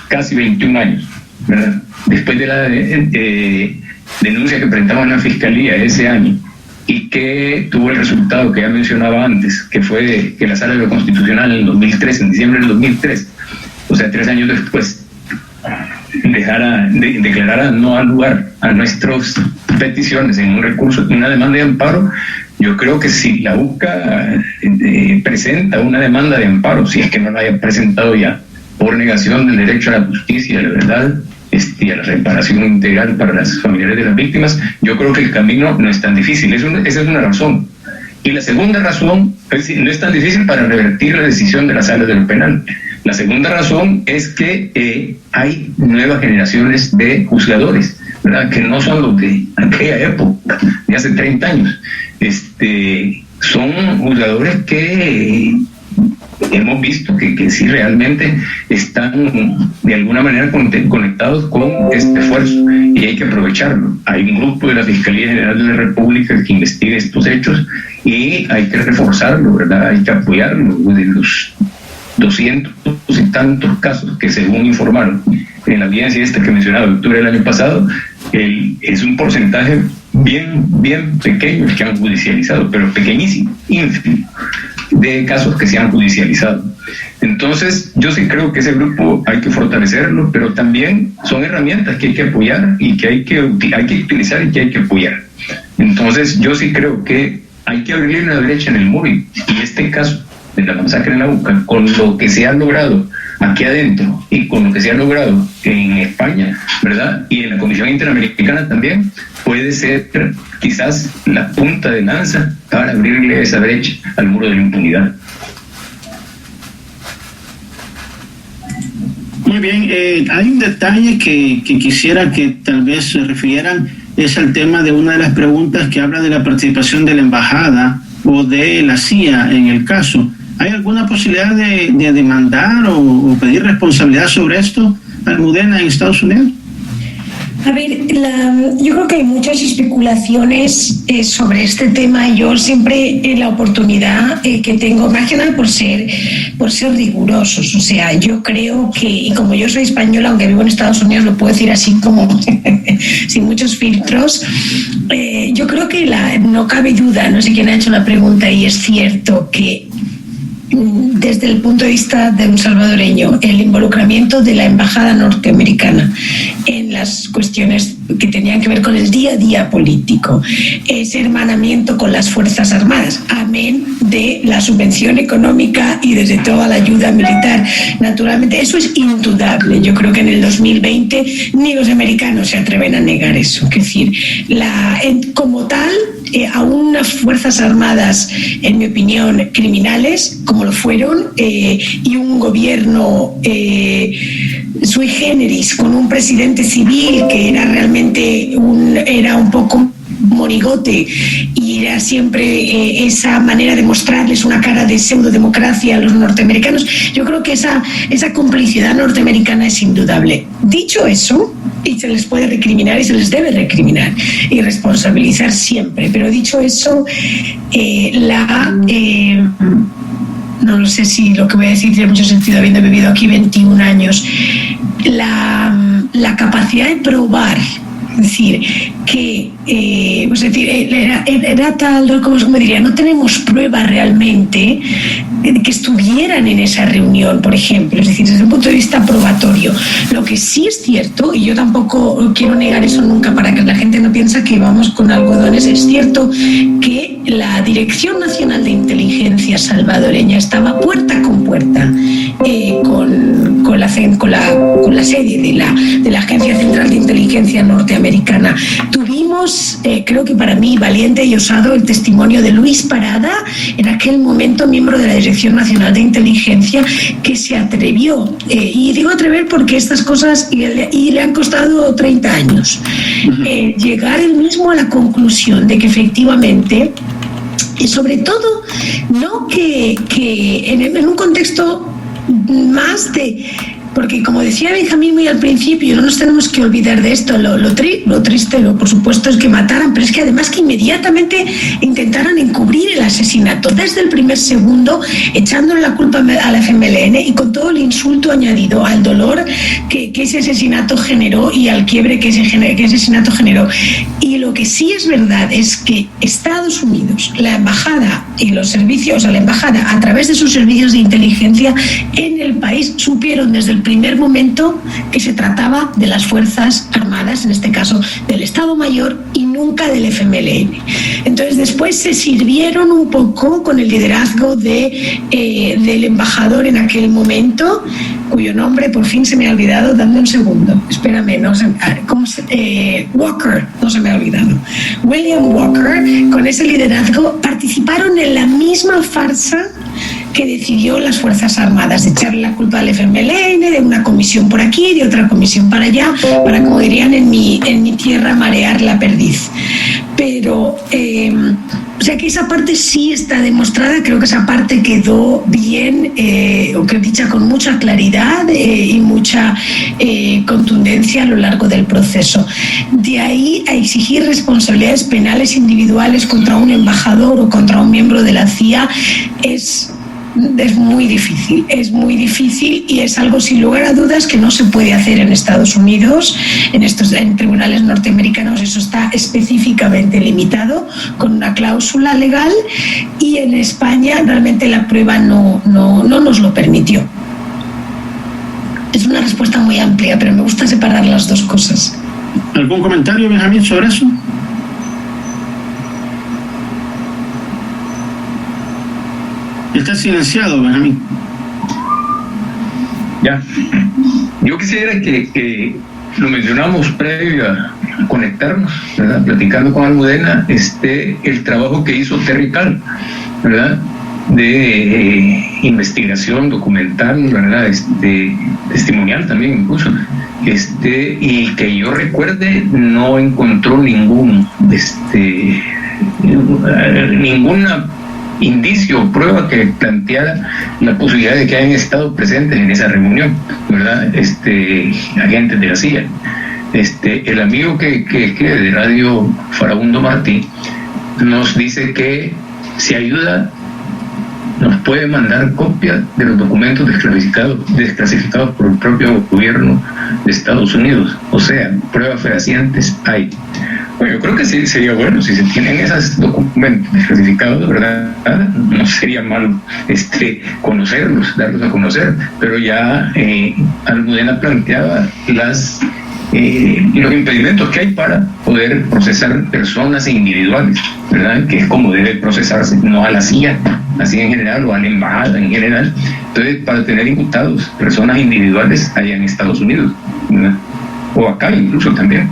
casi 21 años, ¿verdad?, después de la denuncia que presentamos en la Fiscalía ese año, y que tuvo el resultado que ya mencionaba antes, que fue que la Sala de lo Constitucional en el 2003, en diciembre del 2003, o sea, 3 años después, declarara no al lugar a nuestras peticiones en un recurso, en una demanda de amparo. Yo creo que si la UCA presenta una demanda de amparo, si es que no la haya presentado ya, por negación del derecho a la justicia, a la verdad, y a la reparación integral para las familiares de las víctimas, yo creo que el camino no es tan difícil. Esa es una razón. Y la segunda razón, no es tan difícil para revertir la decisión de la Sala de lo Penal. La segunda razón es que hay nuevas generaciones de juzgadores, ¿verdad?, que no son los de aquella época, de hace 30 años. Son juzgadores que hemos visto que sí realmente están de alguna manera conectados con este esfuerzo, y hay que aprovecharlo. Hay un grupo de la Fiscalía General de la República que investiga estos hechos y hay que reforzarlo, ¿verdad? Hay que apoyarlo. De los 200 y tantos casos que según informaron en la audiencia que mencionaba de octubre del año pasado, es un porcentaje bien pequeños que han judicializado, pero pequeñísimo, ínfimo, de casos que se han judicializado. Entonces, yo sí creo que ese grupo hay que fortalecerlo, pero también son herramientas que hay que apoyar y que hay que utilizar y que hay que apoyar. Entonces, yo sí creo que hay que abrirle una brecha en el muro, y este caso de la masacre en la UCA, con lo que se ha logrado aquí adentro y con lo que se ha logrado en España, ¿verdad? Y en la Comisión Interamericana también, puede ser quizás la punta de lanza para abrirle esa brecha al muro de la impunidad. Muy bien, hay un detalle que quisiera que tal vez se refirieran, es el tema de una de las preguntas que habla de la participación de la embajada o de la CIA en el caso. ¿Hay alguna posibilidad de demandar o pedir responsabilidad sobre esto, Almudena, en Estados Unidos? A ver, yo creo que hay muchas especulaciones sobre este tema. Yo siempre la oportunidad que tengo, más que nada por ser rigurosos. O sea, yo creo que, y como yo soy española, aunque vivo en Estados Unidos, lo puedo decir así como sin muchos filtros, yo creo que no cabe duda, no sé quién ha hecho la pregunta, y es cierto que desde el punto de vista de un salvadoreño, el involucramiento de la embajada norteamericana en las cuestiones que tenían que ver con el día a día político, ese hermanamiento con las Fuerzas Armadas, amén de la subvención económica y desde toda la ayuda militar, naturalmente, eso es indudable. Yo creo que en el 2020 ni los americanos se atreven a negar eso. Es decir, como tal, a unas Fuerzas Armadas, en mi opinión, criminales, como lo fueron, y un gobierno sui generis, con un presidente civil que era realmente era un poco monigote, y era siempre esa manera de mostrarles una cara de pseudodemocracia a los norteamericanos. Yo creo que esa complicidad norteamericana es indudable. Dicho eso, y se les puede recriminar y se les debe recriminar y responsabilizar siempre, pero dicho eso, no lo sé si lo que voy a decir tiene mucho sentido habiendo vivido aquí 21 años, la capacidad de probar, es decir, que era tal, como me diría, no tenemos prueba realmente de que estuvieran en esa reunión, por ejemplo, es decir, desde un punto de vista probatorio. Lo que sí es cierto, y yo tampoco quiero negar eso nunca para que la gente no piense que vamos con algodones, es cierto que la Dirección Nacional de Inteligencia salvadoreña estaba puerta con puerta con la sede de la Agencia Central de Inteligencia norteamericana. Tuvimos, creo que para mí, valiente y osado, el testimonio de Luis Parada, en aquel momento miembro de la Dirección Nacional de Inteligencia, que se atrevió, y digo atrever porque estas cosas y le han costado 30 años, llegar él mismo a la conclusión de que efectivamente, y sobre todo, no que en un contexto más de... Porque, como decía Benjamín muy al principio, no nos tenemos que olvidar de esto. Lo triste, por supuesto, es que mataran, pero es que además que inmediatamente intentaran encubrir el asesinato desde el primer segundo, echándole la culpa a la FMLN y con todo el insulto añadido al dolor que ese asesinato generó y al quiebre que ese asesinato generó. Y lo que sí es verdad es que Estados Unidos, la embajada y los servicios, o sea, la embajada a través de sus servicios de inteligencia en el país, supieron desde el primer momento que se trataba de las Fuerzas Armadas, en este caso del Estado Mayor, y nunca del FMLN. Entonces después se sirvieron un poco con el liderazgo del embajador en aquel momento, cuyo nombre por fin se me ha olvidado. Dame un segundo, espérame, Walker, no se me ha olvidado. William Walker, con ese liderazgo, participaron en la misma farsa que decidió las Fuerzas Armadas, de echarle la culpa al FMLN, de una comisión por aquí, de otra comisión para allá, para, como dirían en mi tierra, marear la perdiz. Pero, o sea que esa parte sí está demostrada, creo que esa parte quedó bien, o que dicha con mucha claridad y mucha contundencia a lo largo del proceso. De ahí a exigir responsabilidades penales individuales contra un embajador o contra un miembro de la CIA es es muy difícil y es algo sin lugar a dudas que no se puede hacer en Estados Unidos, en tribunales norteamericanos eso está específicamente limitado con una cláusula legal y en España realmente la prueba no nos lo permitió. Es una respuesta muy amplia, pero me gusta separar las dos cosas. ¿Algún comentario, Benjamín, sobre eso? Está silenciado, Benjamín. Ya. Yo quisiera que lo mencionamos previo a conectarnos, ¿verdad? Platicando con Almudena, el trabajo que hizo Terry Cal, ¿verdad? De investigación documental, ¿verdad? Testimonial también incluso, y que yo recuerde no encontró ningún indicio o prueba que planteara la posibilidad de que hayan estado presentes en esa reunión, ¿verdad? Agentes de la CIA. El amigo que escribe de Radio Farabundo Martí nos dice que si ayuda nos puede mandar copia de los documentos desclasificados por el propio gobierno de Estados Unidos. O sea, pruebas fehacientes hay. Bueno, yo creo que sí sería bueno si se tienen esos documentos desclasificados, ¿verdad? No sería malo conocerlos, darlos a conocer, pero ya Almudena planteaba los impedimentos que hay para poder procesar personas individuales, ¿verdad? Que es como debe procesarse, no a la CIA, así en general, o a la embajada en general. Entonces, para tener imputados personas individuales allá en Estados Unidos, ¿verdad? O acá incluso también.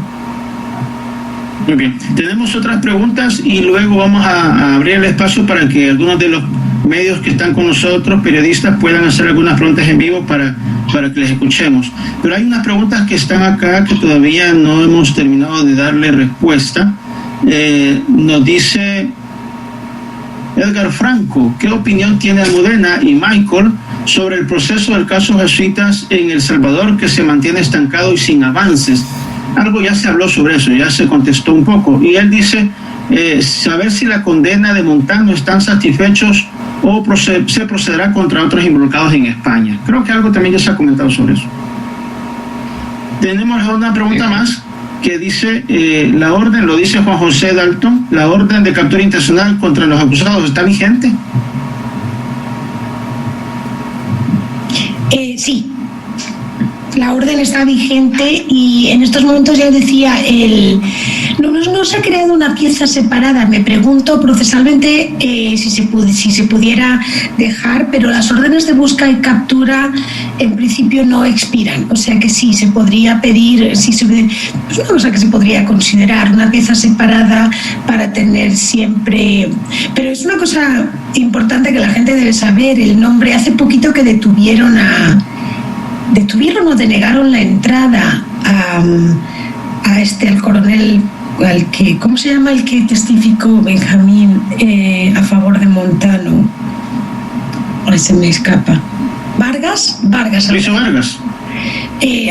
Muy bien, tenemos otras preguntas y luego vamos a abrir el espacio para que algunos de los medios que están con nosotros, periodistas, puedan hacer algunas preguntas en vivo para que les escuchemos. Pero hay unas preguntas que están acá que todavía no hemos terminado de darle respuesta. Nos dice Edgar Franco, ¿qué opinión tiene Almudena y Michael sobre el proceso del caso jesuitas en El Salvador que se mantiene estancado y sin avances? Algo ya se habló sobre eso, ya se contestó un poco. Y él dice, saber si la condena de Montano están satisfechos o se procederá contra otros involucrados en España. Creo que algo también ya se ha comentado sobre eso. Tenemos una pregunta más que dice, la orden, lo dice Juan José Dalton, la orden de captura internacional contra los acusados está vigente. Sí. La orden está vigente y en estos momentos ya decía, no se ha creado una pieza separada. Me pregunto procesalmente si se pudiera dejar, pero las órdenes de busca y captura en principio no expiran. O sea que sí, se podría pedir, es una cosa que se podría considerar una pieza separada para tener siempre. Pero es una cosa importante que la gente debe saber. El nombre, hace poquito que detuvieron o denegaron la entrada al coronel, ¿cómo se llama el que testificó Benjamín a favor de Montano? Ahora se me escapa. Vargas. Luis Vargas.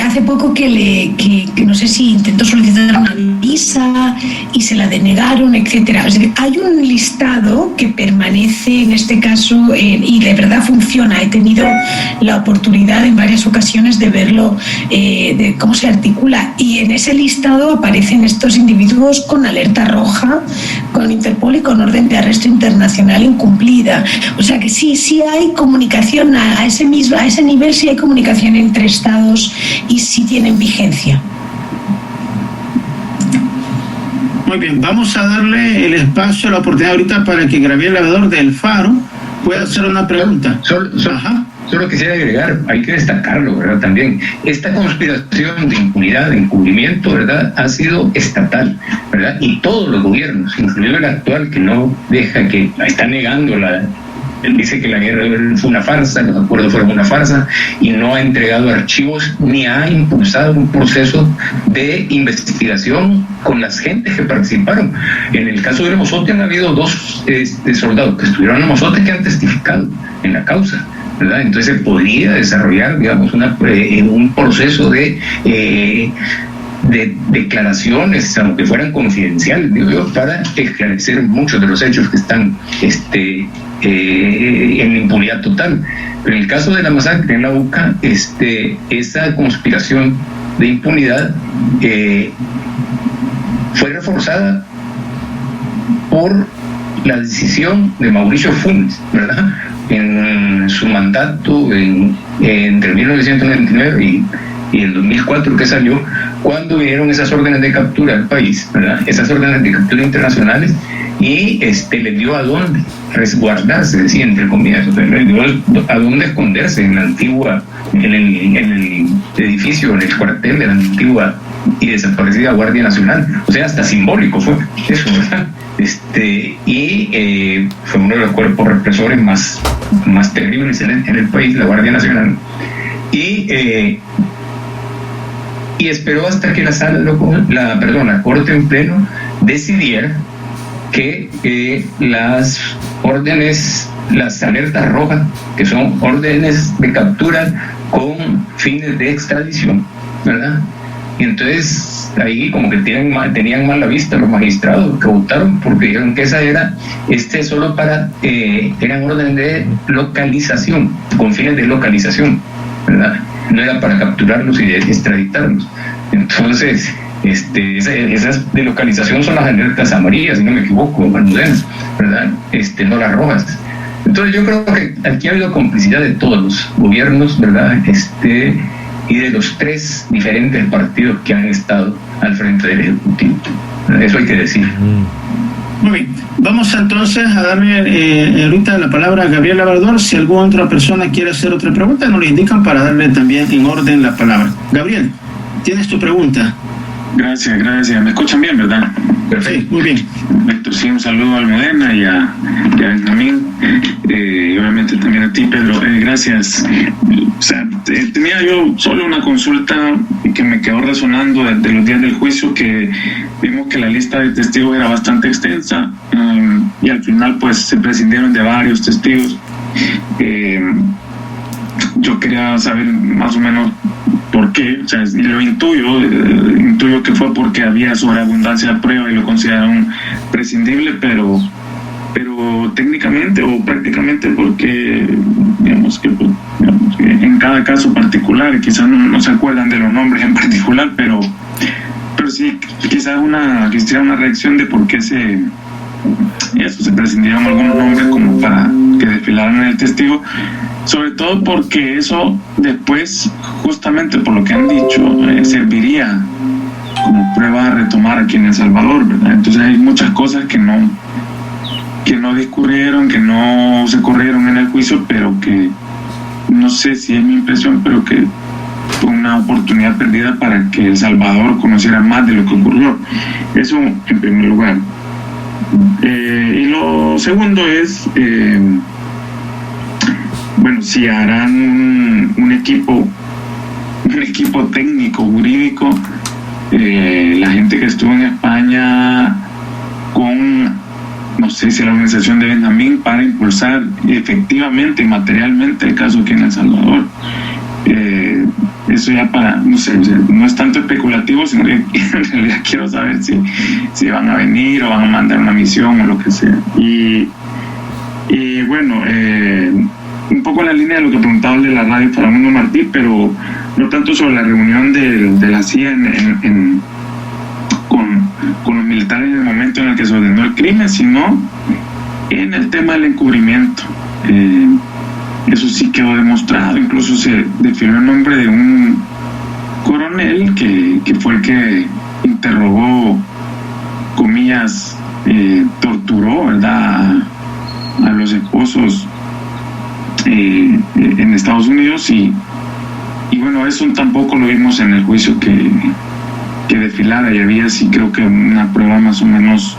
Hace poco que no sé si intentó solicitar una visa y se la denegaron, etcétera. O sea, hay un listado que permanece en este caso y de verdad funciona. He tenido la oportunidad en varias ocasiones de verlo, de cómo se articula, y en ese listado aparecen estos individuos con alerta roja, con Interpol y con orden de arresto internacional incumplida. O sea que sí hay comunicación a ese nivel, sí hay comunicación entre estados y sí tienen vigencia. Muy bien, vamos a darle el espacio, la oportunidad ahorita para que Gabriel Lavador del Faro pueda hacer una pregunta. Solo quisiera agregar, hay que destacarlo, ¿verdad? También, esta conspiración de impunidad, de encubrimiento, ¿verdad?, ha sido estatal, ¿verdad? Y todos los gobiernos, incluido el actual, que no deja, que está negando él dice que la guerra fue una farsa, los acuerdos fueron una farsa, y no ha entregado archivos ni ha impulsado un proceso de investigación con las gentes que participaron. En el caso de Mozote han habido dos soldados que estuvieron en Mozote que han testificado en la causa, ¿verdad? Entonces se podría desarrollar, digamos, un proceso de de declaraciones, aunque fueran confidenciales, digo yo, para esclarecer muchos de los hechos que están en impunidad total. Pero en el caso de la masacre en la UCA, esa conspiración de impunidad fue reforzada por la decisión de Mauricio Funes, ¿verdad? En su mandato entre 1999 y el 2004 que salió, cuando vinieron esas órdenes de captura al país, ¿verdad? Esas órdenes de captura internacionales, y le dio a dónde resguardarse, decía, entre comillas, le dio a dónde esconderse en la antigua, en el edificio, en el cuartel de la antigua y desaparecida Guardia Nacional. O sea, hasta simbólico fue eso, ¿verdad? Fue uno de los cuerpos represores más terribles en el país, la Guardia Nacional, y esperó hasta que la Corte en pleno decidiera que las órdenes, las alertas rojas, que son órdenes de captura con fines de extradición, ¿verdad? Y entonces ahí como que tenían mal la vista los magistrados que votaron, porque dijeron que esa era solo para eran órdenes de localización, con fines de localización, ¿verdad? No era para capturarlos y extraditarlos. Entonces esas de localización son las alertas amarillas, si no me equivoco, Almudena, ¿verdad? No las rojas. Entonces yo creo que aquí ha habido complicidad de todos los gobiernos, ¿verdad? Y de los tres diferentes partidos que han estado al frente del Ejecutivo. Eso hay que decir. Muy bien. Vamos entonces a darle ahorita la palabra a Gabriel Labrador. Si alguna otra persona quiere hacer otra pregunta, nos lo indican para darle también en orden la palabra. Gabriel, ¿tienes tu pregunta? Gracias. ¿Me escuchan bien, verdad? Perfecto, muy bien. Perfecto, sí, un saludo a Almudena y a Benjamín, y obviamente también a ti, Pedro. Gracias. O sea, tenía yo solo una consulta que me quedó resonando de los días del juicio, que vimos que la lista de testigos era bastante extensa, y al final pues se prescindieron de varios testigos. Yo quería saber más o menos por qué, o sea, lo intuyo que fue porque había sobreabundancia de prueba y lo consideraron prescindible, pero técnicamente o prácticamente porque digamos que en cada caso particular, quizás no se acuerdan de los nombres en particular, pero sí quizás quisiera una reacción de por qué se prescindieron algunos nombres como para que desfilaran en el testigo, sobre todo porque eso después, justamente por lo que han dicho, serviría como prueba a retomar aquí en El Salvador, ¿verdad? Entonces hay muchas cosas que no discurrieron, que no se corrieron en el juicio, pero que no sé si es mi impresión, pero que fue una oportunidad perdida para que El Salvador conociera más de lo que ocurrió. Eso en primer lugar. Y lo segundo es, si harán un equipo técnico, jurídico, la gente que estuvo en España con, no sé si la organización de Benjamín, para impulsar efectivamente, materialmente el caso aquí en El Salvador. Eso ya no sé, no es tanto especulativo, sino que en realidad quiero saber si van a venir o van a mandar una misión o lo que sea. Y bueno, un poco en la línea de lo que preguntaba de la radio Faramundo Martí, pero no tanto sobre la reunión de la CIA con los militares en el momento en el que se ordenó el crimen, sino en el tema del encubrimiento. Eso sí quedó demostrado, incluso se desfiló el nombre de un coronel que fue el que interrogó, comillas, torturó, ¿verdad?, a los esposos en Estados Unidos, y bueno, eso tampoco lo vimos en el juicio que desfilara, y había sí creo que una prueba más o menos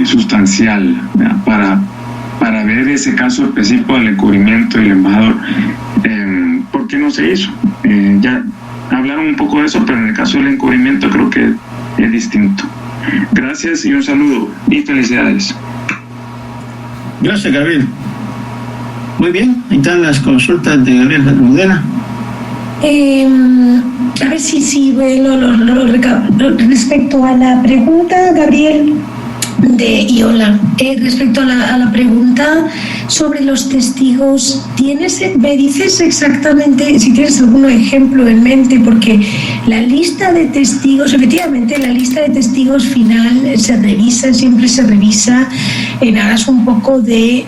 sustancial, ¿verdad?, para ver ese caso específico del encubrimiento del embajador. ¿Por qué no se hizo? Ya hablaron un poco de eso, pero en el caso del encubrimiento creo que es distinto. Gracias y un saludo y felicidades. Gracias, Gabriel. Muy bien, ahí están las consultas de Gabriel Almudena. A ver si respecto a la pregunta, Gabriel, de Iola, respecto a la pregunta sobre los testigos, ¿me dices exactamente si tienes algún ejemplo en mente? Porque la lista de testigos, efectivamente, la lista de testigos final siempre se revisa en aras un poco de,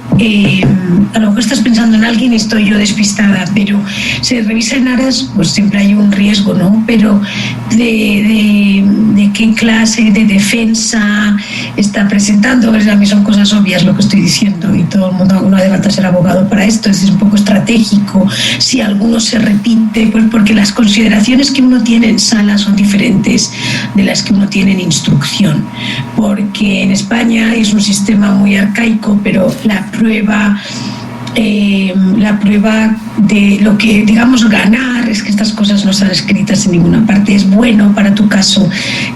a lo mejor estás pensando en alguien y estoy yo despistada, pero se revisa en aras, pues siempre hay un riesgo, ¿no? Pero de qué clase de defensa está presentando. A mí son cosas obvias lo que estoy diciendo y todo el mundo no hace falta ser abogado para esto, es un poco estratégico. Si alguno se repite, pues porque las consideraciones que uno tiene en sala son diferentes de las que uno tiene en instrucción, porque en España es un sistema muy arcaico, pero la prueba de lo que, digamos, ganar es que estas cosas no están escritas en ninguna parte. Es bueno para tu caso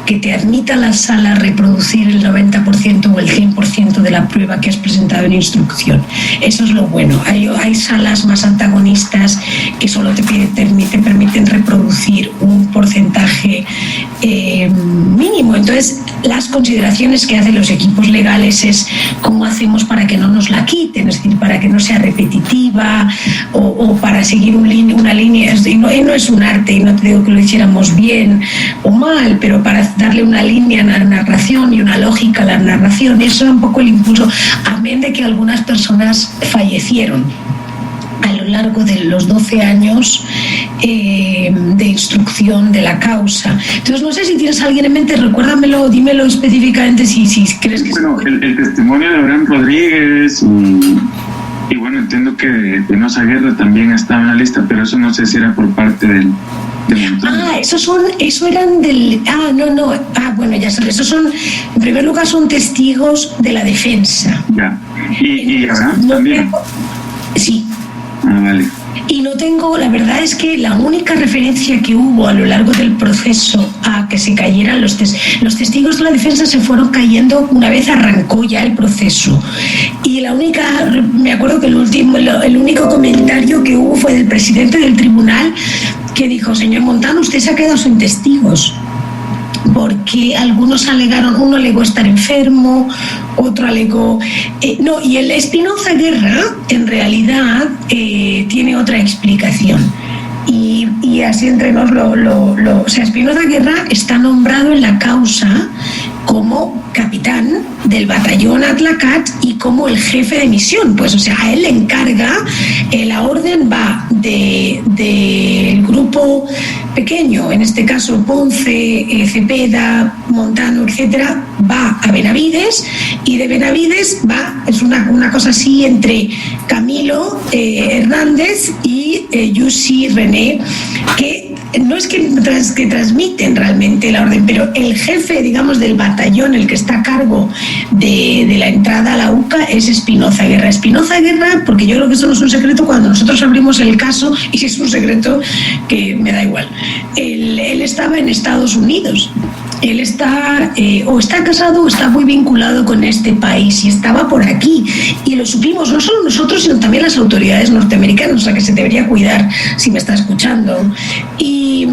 que te admita la sala a reproducir el 90% o el 100% de la prueba que has presentado en instrucción. Eso es lo bueno. Hay salas más antagonistas que solo te permiten reproducir un porcentaje mínimo. Entonces, las consideraciones que hacen los equipos legales es cómo hacemos para que no nos la quiten, es decir, para que no sea repetitiva o para seguir una línea. Y no es un arte, y no te digo que lo hiciéramos bien o mal, pero para darle una línea a la narración y una lógica a la narración. Eso era un poco el impulso, amén de que algunas personas fallecieron a lo largo de los 12 años de instrucción de la causa. Entonces, no sé si tienes a alguien en mente, recuérdamelo, dímelo específicamente si crees que... Bueno, el testimonio de Abraham Rodríguez y bueno, entiendo que Espinosa Guerra también estaba en la lista, pero eso no sé si era por parte del Montaño. Eso eran del... bueno, ya sabes, esos son, en primer lugar, son testigos de la defensa. Ya, y Abraham también. Sí. Vale. Y no tengo, la verdad es que la única referencia que hubo a lo largo del proceso a que se cayeran los testigos de la defensa se fueron cayendo una vez arrancó ya el proceso. Y me acuerdo que el único comentario que hubo fue del presidente del tribunal que dijo: señor Montano, usted se ha quedado sin testigos. Porque algunos alegaron, uno alegó estar enfermo, otro alegó... y el Espinosa Guerra, en realidad, tiene otra explicación. Y así entre nos o sea, Espinosa Guerra está nombrado en la causa como capitán del batallón Atlacat y como el jefe de misión. Pues, o sea, a él le encarga, la orden va del grupo pequeño, en este caso Ponce, Cepeda, Montano, etcétera, va a Benavides, y de Benavides es una cosa así entre Camilo Hernández y Yusi René, que no es que transmiten realmente la orden, pero el jefe, digamos, del batallón, el que está a cargo de la entrada a la UCA, es Espinosa Guerra. Espinosa Guerra, porque yo creo que eso no es un secreto cuando nosotros abrimos el caso, y si es un secreto, que me da igual. Él estaba en Estados Unidos. Él está casado o está muy vinculado con este país y estaba por aquí. Y lo supimos no solo nosotros, sino también las autoridades norteamericanas, o sea que se debería cuidar si me está escuchando. Y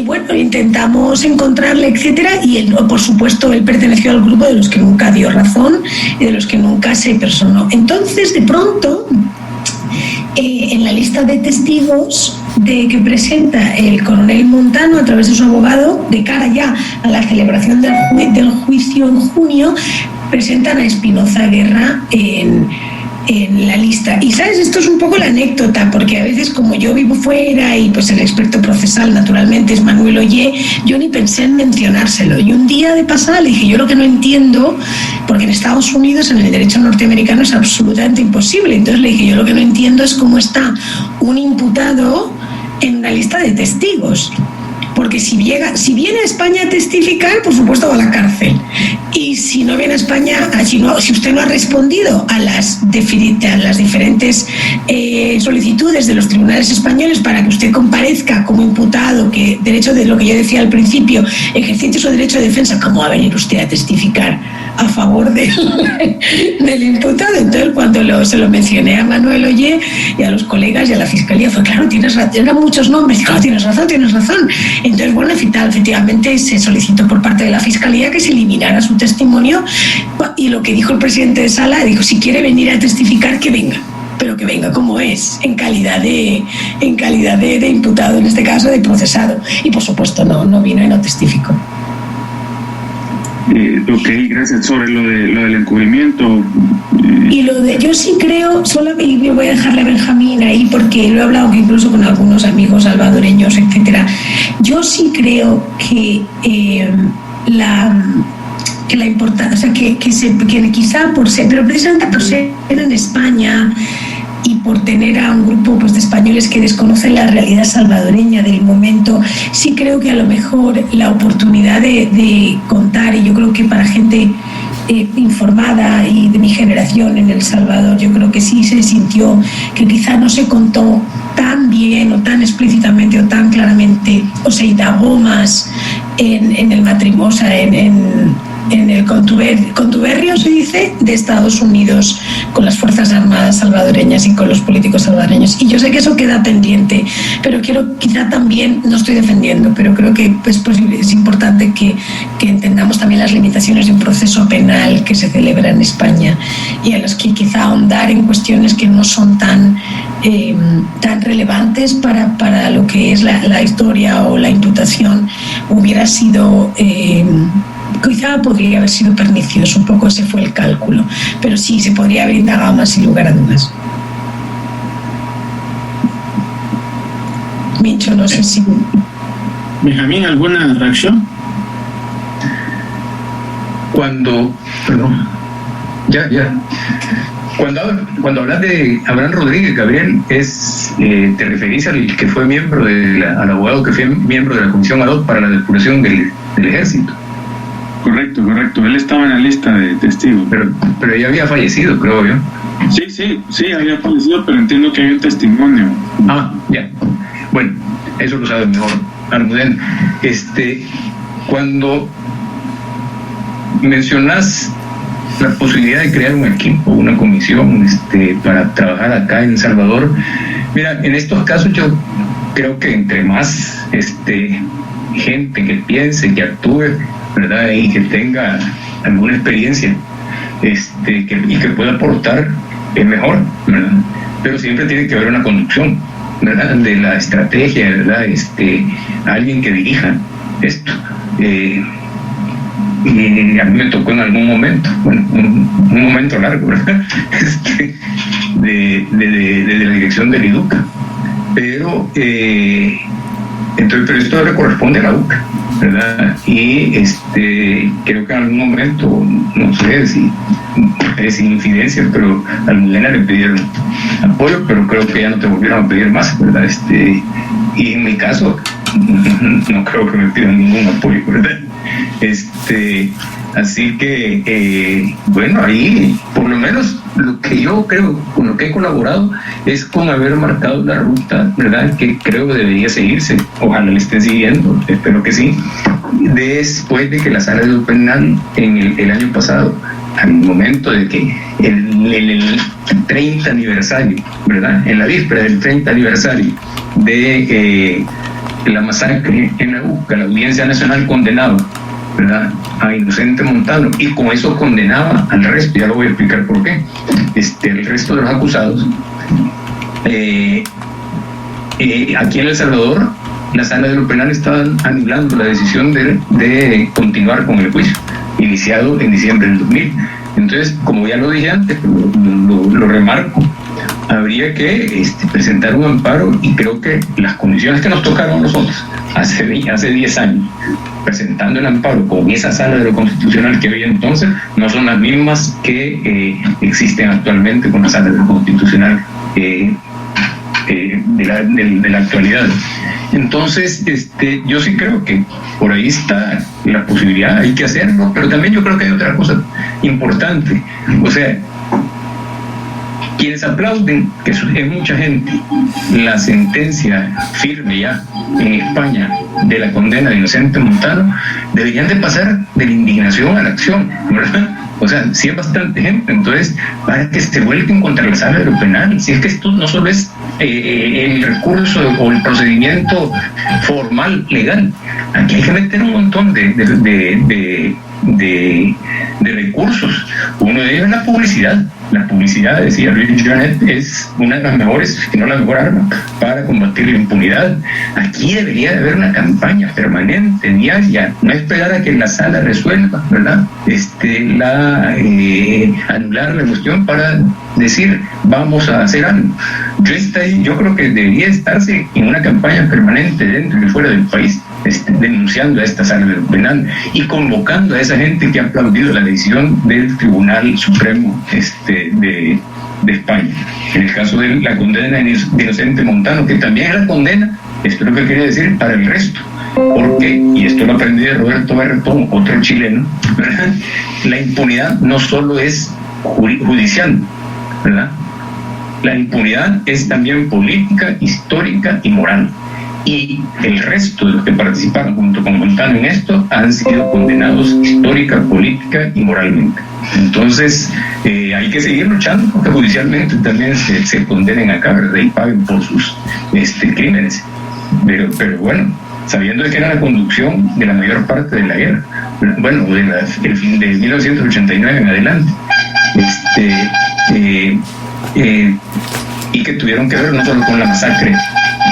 bueno, intentamos encontrarle, etcétera, y él, por supuesto, él perteneció al grupo de los que nunca dio razón y de los que nunca se personó. Entonces, de pronto, en la lista de testigos que presenta el coronel Montano a través de su abogado, de cara ya a la celebración del juicio en junio, presentan a Espinosa Guerra en la lista. Y sabes, esto es un poco la anécdota, porque a veces, como yo vivo fuera y pues el experto procesal naturalmente es Manuel Ollé, yo ni pensé en mencionárselo. Y un día de pasada le dije: yo lo que no entiendo, porque en Estados Unidos, en el derecho norteamericano, es absolutamente imposible. Entonces le dije: yo lo que no entiendo es cómo está un imputado en una lista de testigos. porque si viene a España a testificar, por supuesto va a la cárcel. Y si no viene a España, si usted no ha respondido a las diferentes solicitudes de los tribunales españoles para que usted comparezca como imputado, que derecho de lo que yo decía al principio, ejercite su derecho de defensa, ¿cómo va a venir usted a testificar a favor del imputado? Entonces, cuando se lo mencioné a Manuel Ollé y a los colegas y a la fiscalía, fue claro, tienes razón, eran muchos nombres, claro, tienes razón. Entonces, bueno, efectivamente se solicitó por parte de la fiscalía que se eliminara su testimonio, y lo que dijo el presidente de Sala, dijo, si quiere venir a testificar, que venga, pero que venga como es, en calidad de imputado, en este caso de procesado. Y por supuesto no vino y no testificó. Ok, gracias. Sobre lo del encubrimiento. Y yo sí creo, y me voy a dejarle a Benjamín ahí porque lo he hablado incluso con algunos amigos salvadoreños, etcétera. Yo sí creo que la importancia, que quizá por ser, pero precisamente por ser en España y por tener a un grupo de españoles que desconocen la realidad salvadoreña del momento, sí creo que a lo mejor la oportunidad de contar, y yo creo que para gente informada y de mi generación en El Salvador, yo creo que sí se sintió que quizá no se contó tan bien o tan explícitamente o tan claramente, o se indagó más en el matrimonio, o sea, en el contuberrio, se dice, de Estados Unidos con las Fuerzas Armadas salvadoreñas y con los políticos salvadoreños. Y yo sé que eso queda pendiente, pero quiero quizá también, no estoy defendiendo, pero creo que es importante que entendamos también las limitaciones de un proceso penal que se celebra en España y a las que quizá ahondar en cuestiones que no son tan relevantes para lo que es la historia o la imputación hubiera sido... quizá podría haber sido pernicioso, un poco ese fue el cálculo, pero sí, se podría haber indagado más sin lugar a dudas. Mincho, no sé si... Benjamín, ¿alguna reacción? Cuando hablas de Abraham Rodríguez, Gabriel, te referís al que fue miembro al abogado que fue miembro de la Comisión ad hoc para la depuración del Ejército. Correcto. Él estaba en la lista de testigos. Pero ya había fallecido, creo yo. Sí, había fallecido, pero entiendo que hay un testimonio. Ya. Bueno, eso lo sabe mejor Almudena. Cuando mencionas la posibilidad de crear un equipo, una comisión para trabajar acá en El Salvador, mira, en estos casos yo creo que entre más gente que piense, que actúe, ¿verdad? Y que tenga alguna experiencia y que pueda aportar, es mejor, ¿verdad? Pero siempre tiene que haber una conducción, ¿verdad? De la estrategia, ¿verdad? Alguien que dirija esto. Y a mí me tocó en algún momento, un momento largo, ¿verdad? De la dirección del IDUCA. Pero esto le corresponde a la UCA, ¿verdad? Y creo que en algún momento, no sé si es infidencia, pero a Almudena le pidieron apoyo, pero creo que ya no te volvieron a pedir más, ¿verdad? Y en mi caso no creo que me pidan ningún apoyo, ¿verdad? Así que bueno, ahí por lo menos lo que yo creo, con lo que he colaborado, es con haber marcado la ruta, ¿verdad?, que creo debería seguirse. Ojalá le estén siguiendo, espero que sí. Después de que la Sala de lo Penal en el año pasado, al momento de que el 30 aniversario, ¿verdad?, en la víspera del 30 aniversario de la masacre en la UCA, la Audiencia Nacional condenaba, ¿verdad?, a Inocente Montano, y con eso condenaba al resto, ya lo voy a explicar por qué, el resto de los acusados. Aquí en El Salvador, la Sala de lo Penal estaba anulando la decisión de continuar con el juicio, iniciado en diciembre del 2000. Entonces, como ya lo dije antes, lo remarco, habría que presentar un amparo, y creo que las condiciones que nos tocaron a nosotros hace 10 años, presentando el amparo con esa Sala de lo Constitucional que había entonces, no son las mismas que existen actualmente con la Sala de lo Constitucional de la actualidad. Entonces, yo sí creo que por ahí está la posibilidad, hay que hacerlo, pero también yo creo que hay otra cosa importante. O sea, quienes aplauden, que es mucha gente, la sentencia firme ya en España de la condena de Inocente Montano, deberían de pasar de la indignación a la acción, ¿verdad? O sea, sí es bastante gente. Entonces, para que se vuelquen contra la sala de lo penal, si es que esto no solo es el recurso o el procedimiento formal, legal, aquí hay que meter un montón de recursos. Uno de ellos es la publicidad. La publicidad, decía Luis Jonet, es una de las mejores, si no la mejor arma para combatir la impunidad. Aquí debería de haber una campaña permanente, diaria, no esperar a que la sala resuelva, ¿verdad? Anular la cuestión para decir vamos a hacer algo. Yo creo que debería estarse en una campaña permanente dentro y fuera del país, denunciando a esta sala penal y convocando a esa gente que ha aplaudido la decisión del Tribunal Supremo de España. En el caso de la condena de Inocente Montano, que también es la condena, esto es lo que quería decir para el resto, porque, y esto lo aprendí de Roberto Berretón, otro chileno, ¿verdad? La impunidad no solo es judicial, ¿verdad? La impunidad es también política, histórica y moral. Y el resto de los que participaron junto con Montano en esto han sido condenados histórica, política y moralmente. Entonces, hay que seguir luchando porque judicialmente también se condenen acá, ¿verdad? Y paguen por sus crímenes. Pero bueno, sabiendo que era la conducción de la mayor parte de la guerra, bueno, el fin de 1989 en adelante, y que tuvieron que ver no solo con la masacre,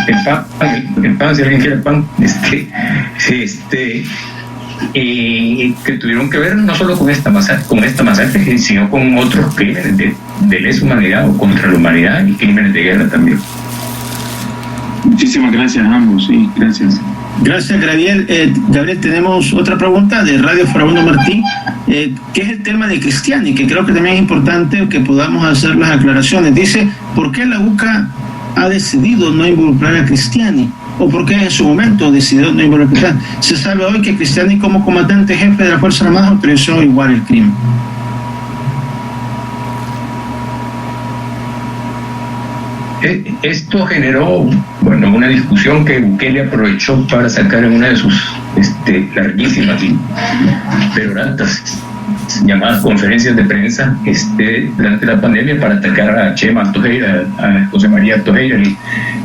el pan, si alguien quiere pan, que tuvieron que ver no solo con esta masacre, sino con otros crímenes de lesa humanidad o contra la humanidad y crímenes de guerra también. Muchísimas gracias a ambos, sí, gracias. Gracias, Gabriel. Gabriel, tenemos otra pregunta de Radio Farabundo Martí, que es el tema de Cristiani, que creo que también es importante que podamos hacer las aclaraciones. Dice, ¿por qué la UCA ha decidido no involucrar a Cristiani? ¿O por qué en su momento decidió no involucrar a Cristiani? Se sabe hoy que Cristiani, como comandante jefe de las Fuerzas Armadas, autorizó igual el crimen. Esto generó, bueno, una discusión que Bukele aprovechó para sacar en una de sus larguísimas y peroratas llamadas conferencias de prensa durante la pandemia para atacar a Chema Tojeira, a José María Tojeira,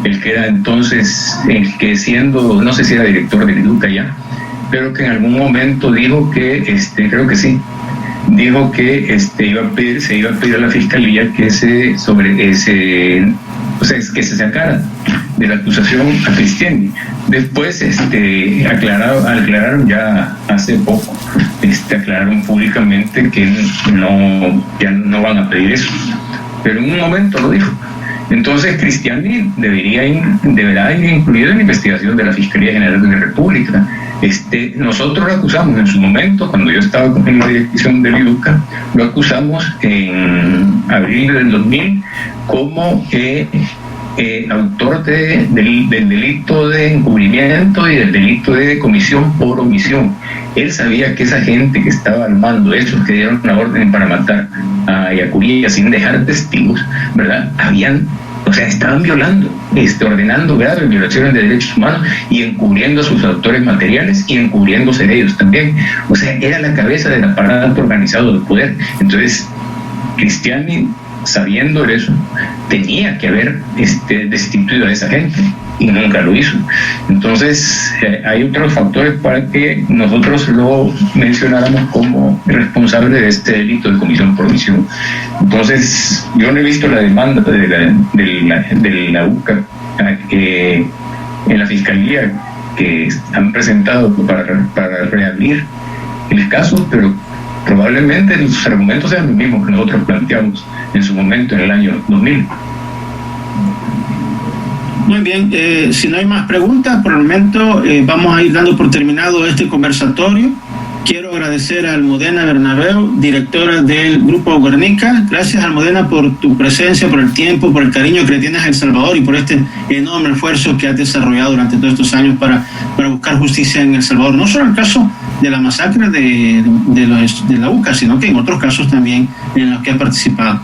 el que era entonces, el que siendo, no sé si era director de Educa ya, pero que en algún momento dijo que, creo que sí, dijo que se iba a pedir a la Fiscalía que que se sacara de la acusación a Cristiani. Después aclararon ya hace poco, aclararon públicamente que ya no van a pedir eso, pero en un momento lo dijo. Entonces Cristiani deberá ir incluido en la investigación de la Fiscalía General de la República. Nosotros lo acusamos en su momento, cuando yo estaba en la dirección del IDUCA, lo acusamos en abril del 2000 como autor del delito de encubrimiento y del delito de comisión por omisión. Él sabía que esa gente que estaba al mando, esos que dieron una orden para matar a Yacuría sin dejar testigos, ¿verdad? Estaban violando, ordenando graves violaciones de derechos humanos y encubriendo a sus autores materiales y encubriéndose de ellos también. O sea, era la cabeza del aparato organizado del poder. Entonces, Cristiani, sabiendo eso, tenía que haber destituido a esa gente y nunca lo hizo. Entonces, hay otros factores para que nosotros lo mencionáramos como responsable de este delito de comisión por omisión. Entonces, yo no he visto la demanda de la UCA en la Fiscalía que han presentado para reabrir el caso, pero probablemente los argumentos sean los mismos que nosotros planteamos en su momento en el año 2000. Muy bien, si no hay más preguntas, por el momento vamos a ir dando por terminado este conversatorio. Quiero Quiero agradecer a Almudena Bernabeu, directora del Grupo Guernica. Gracias, Almudena, por tu presencia, por el tiempo, por el cariño que le tienes a El Salvador y por este enorme esfuerzo que has desarrollado durante todos estos años para buscar justicia en El Salvador. No solo en el caso de la masacre de la UCA, sino que en otros casos también en los que has participado.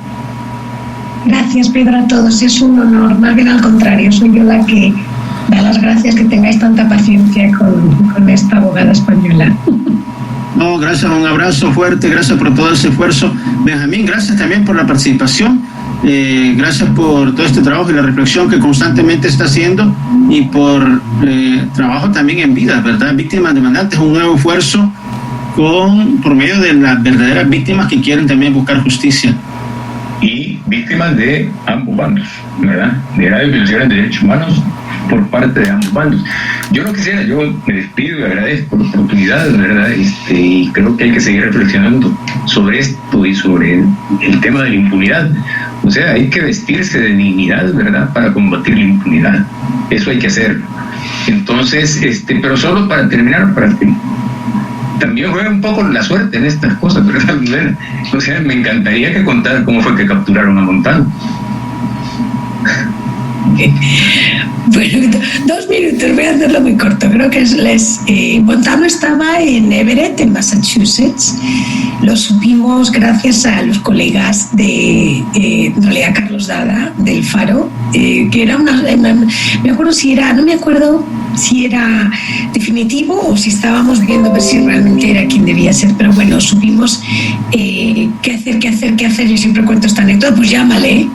Gracias, Pedro, a todos. Es un honor. Más bien al contrario, soy yo la que da las gracias que tengáis tanta paciencia con esta abogada española. No, gracias, un abrazo fuerte, gracias por todo ese esfuerzo. Benjamín, gracias también por la participación, gracias por todo este trabajo y la reflexión que constantemente está haciendo y por trabajo también en vidas, ¿verdad? Víctimas demandantes, un nuevo esfuerzo por medio de las verdaderas víctimas que quieren también buscar justicia. Y víctimas de ambos bandos, ¿verdad? De graves violaciones de derechos humanos por parte de ambos bandos. Yo no quisiera, yo me despido y agradezco la oportunidad, ¿verdad? Y creo que hay que seguir reflexionando sobre esto y sobre el tema de la impunidad. O sea, hay que vestirse de dignidad, ¿verdad? Para combatir la impunidad. Eso hay que hacer. Entonces, pero solo para terminar, para que también juega un poco la suerte en estas cosas, ¿verdad? O sea, me encantaría que contara cómo fue que capturaron a Montano. Bueno, 2 minutos, voy a hacerlo muy corto. Creo que Montano estaba en Everett, en Massachusetts. Lo supimos gracias a los colegas de Carlos Dada, del Faro, que era me acuerdo no me acuerdo si era definitivo o si estábamos viendo ver si realmente era quien debía ser, pero bueno, supimos qué hacer. Yo siempre cuento esta anécdota, pues llámale.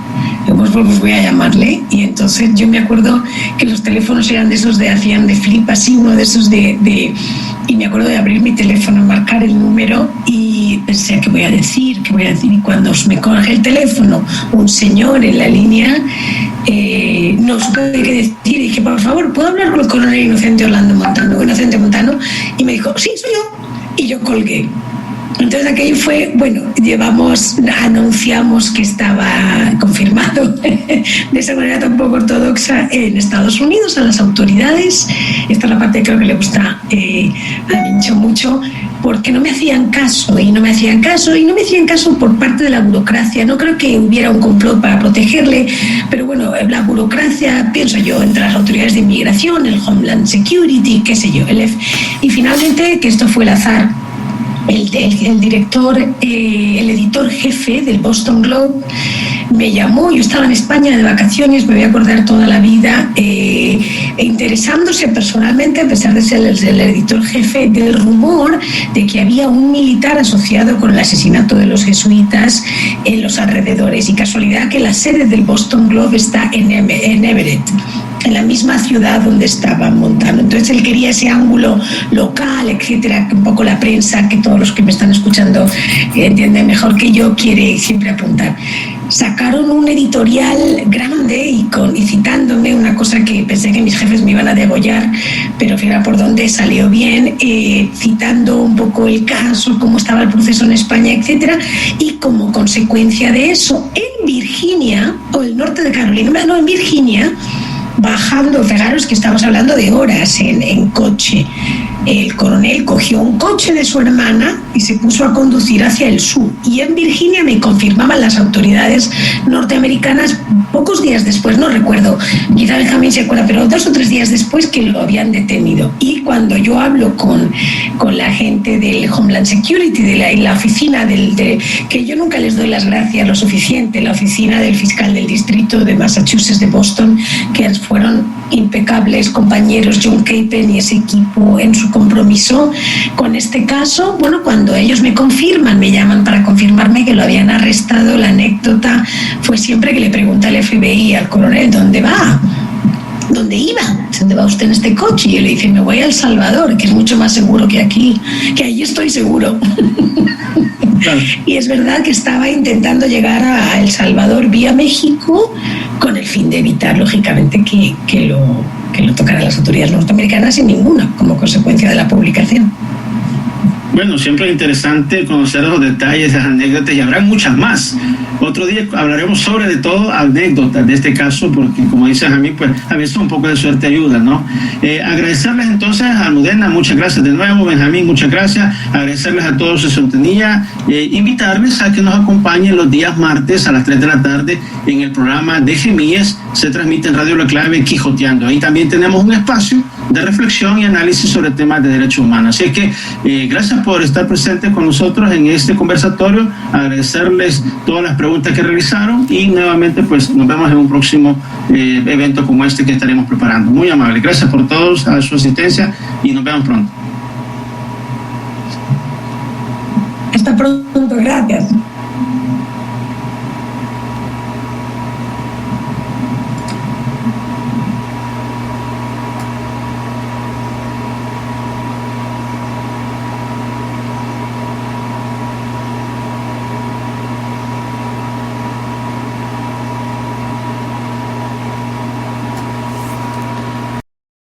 Pues voy a llamarle, y entonces yo me acuerdo que los teléfonos eran de esos hacían de flip, así, uno de esos y me acuerdo de abrir mi teléfono, marcar el número y pensé, ¿qué voy a decir? Y cuando me coge el teléfono un señor en la línea, no supe qué decir, y dije, por favor, ¿puedo hablar con el coronel Inocente Montano? Y me dijo, sí, soy yo, y yo colgué. Entonces aquello fue, bueno, anunciamos que estaba confirmado de esa manera tan poco ortodoxa en Estados Unidos a las autoridades. Esta es la parte que creo que le gusta a Mincho mucho, porque no me hacían caso por parte de la burocracia. No creo que hubiera un complot para protegerle, pero bueno, la burocracia, pienso yo, entre las autoridades de inmigración, el Homeland Security, qué sé yo, y finalmente, que esto fue el azar, el editor jefe del Boston Globe me llamó. Yo estaba en España de vacaciones, me voy a acordar toda la vida, interesándose personalmente, a pesar de ser el editor jefe, del rumor de que había un militar asociado con el asesinato de los jesuitas en los alrededores, y casualidad que la sede del Boston Globe está en Everett, en la misma ciudad donde estaba Montano. Entonces él quería ese ángulo local, etcétera, que un poco la prensa, que todos los que me están escuchando entienden mejor que yo, quiere siempre apuntar. Sacaron un editorial grande y citándome, una cosa que pensé que mis jefes me iban a degollar, pero fíjate por dónde salió bien, citando un poco el caso, cómo estaba el proceso en España, etcétera, y como consecuencia de eso, en Virginia, o el norte de Carolina, no, en Virginia, bajando, fijaros que estamos hablando de horas en coche, el coronel cogió un coche de su hermana y se puso a conducir hacia el sur. Y en Virginia me confirmaban las autoridades norteamericanas pocos días después, no recuerdo, quizá Benjamín se acuerda, pero 2 o 3 días después, que lo habían detenido. Y cuando yo hablo con la gente del Homeland Security, de la oficina que yo nunca les doy las gracias lo suficiente, la oficina del fiscal del distrito de Massachusetts, de Boston, que fueron impecables compañeros, John Capen y ese equipo, en su compromiso con este caso. Bueno, cuando ellos me llaman para confirmarme que lo habían arrestado, la anécdota fue siempre que le pregunta al FBI, al coronel, ¿dónde va? ¿Dónde iba? ¿Dónde va usted en este coche? Y yo le dije, me voy a El Salvador, que es mucho más seguro que aquí, que allí estoy seguro. Claro. Y es verdad que estaba intentando llegar a El Salvador vía México, con el fin de evitar, lógicamente, que lo tocaran las autoridades norteamericanas, sin ninguna, como consecuencia de la publicación. Bueno, siempre es interesante conocer los detalles, las anécdotas, y habrá muchas más. otro día hablaremos sobre de todo anécdotas de este caso, porque como dices a mí, pues a veces un poco de suerte ayuda, ¿no? Agradecerles entonces a Almudena, muchas gracias de nuevo, Benjamín, muchas gracias, agradecerles a todos su sintonía, invitarles a que nos acompañen los días martes a las 3 de la tarde en el programa de Gemíes, se transmite en Radio La Clave Quijoteando. Ahí también tenemos un espacio de reflexión y análisis sobre temas de derechos humanos. Así que gracias por estar presentes con nosotros en este conversatorio, agradecerles todas las preguntas que realizaron y nuevamente pues nos vemos en un próximo evento como este que estaremos preparando. Muy amable, gracias por todos a su asistencia y nos vemos pronto. Hasta pronto, gracias.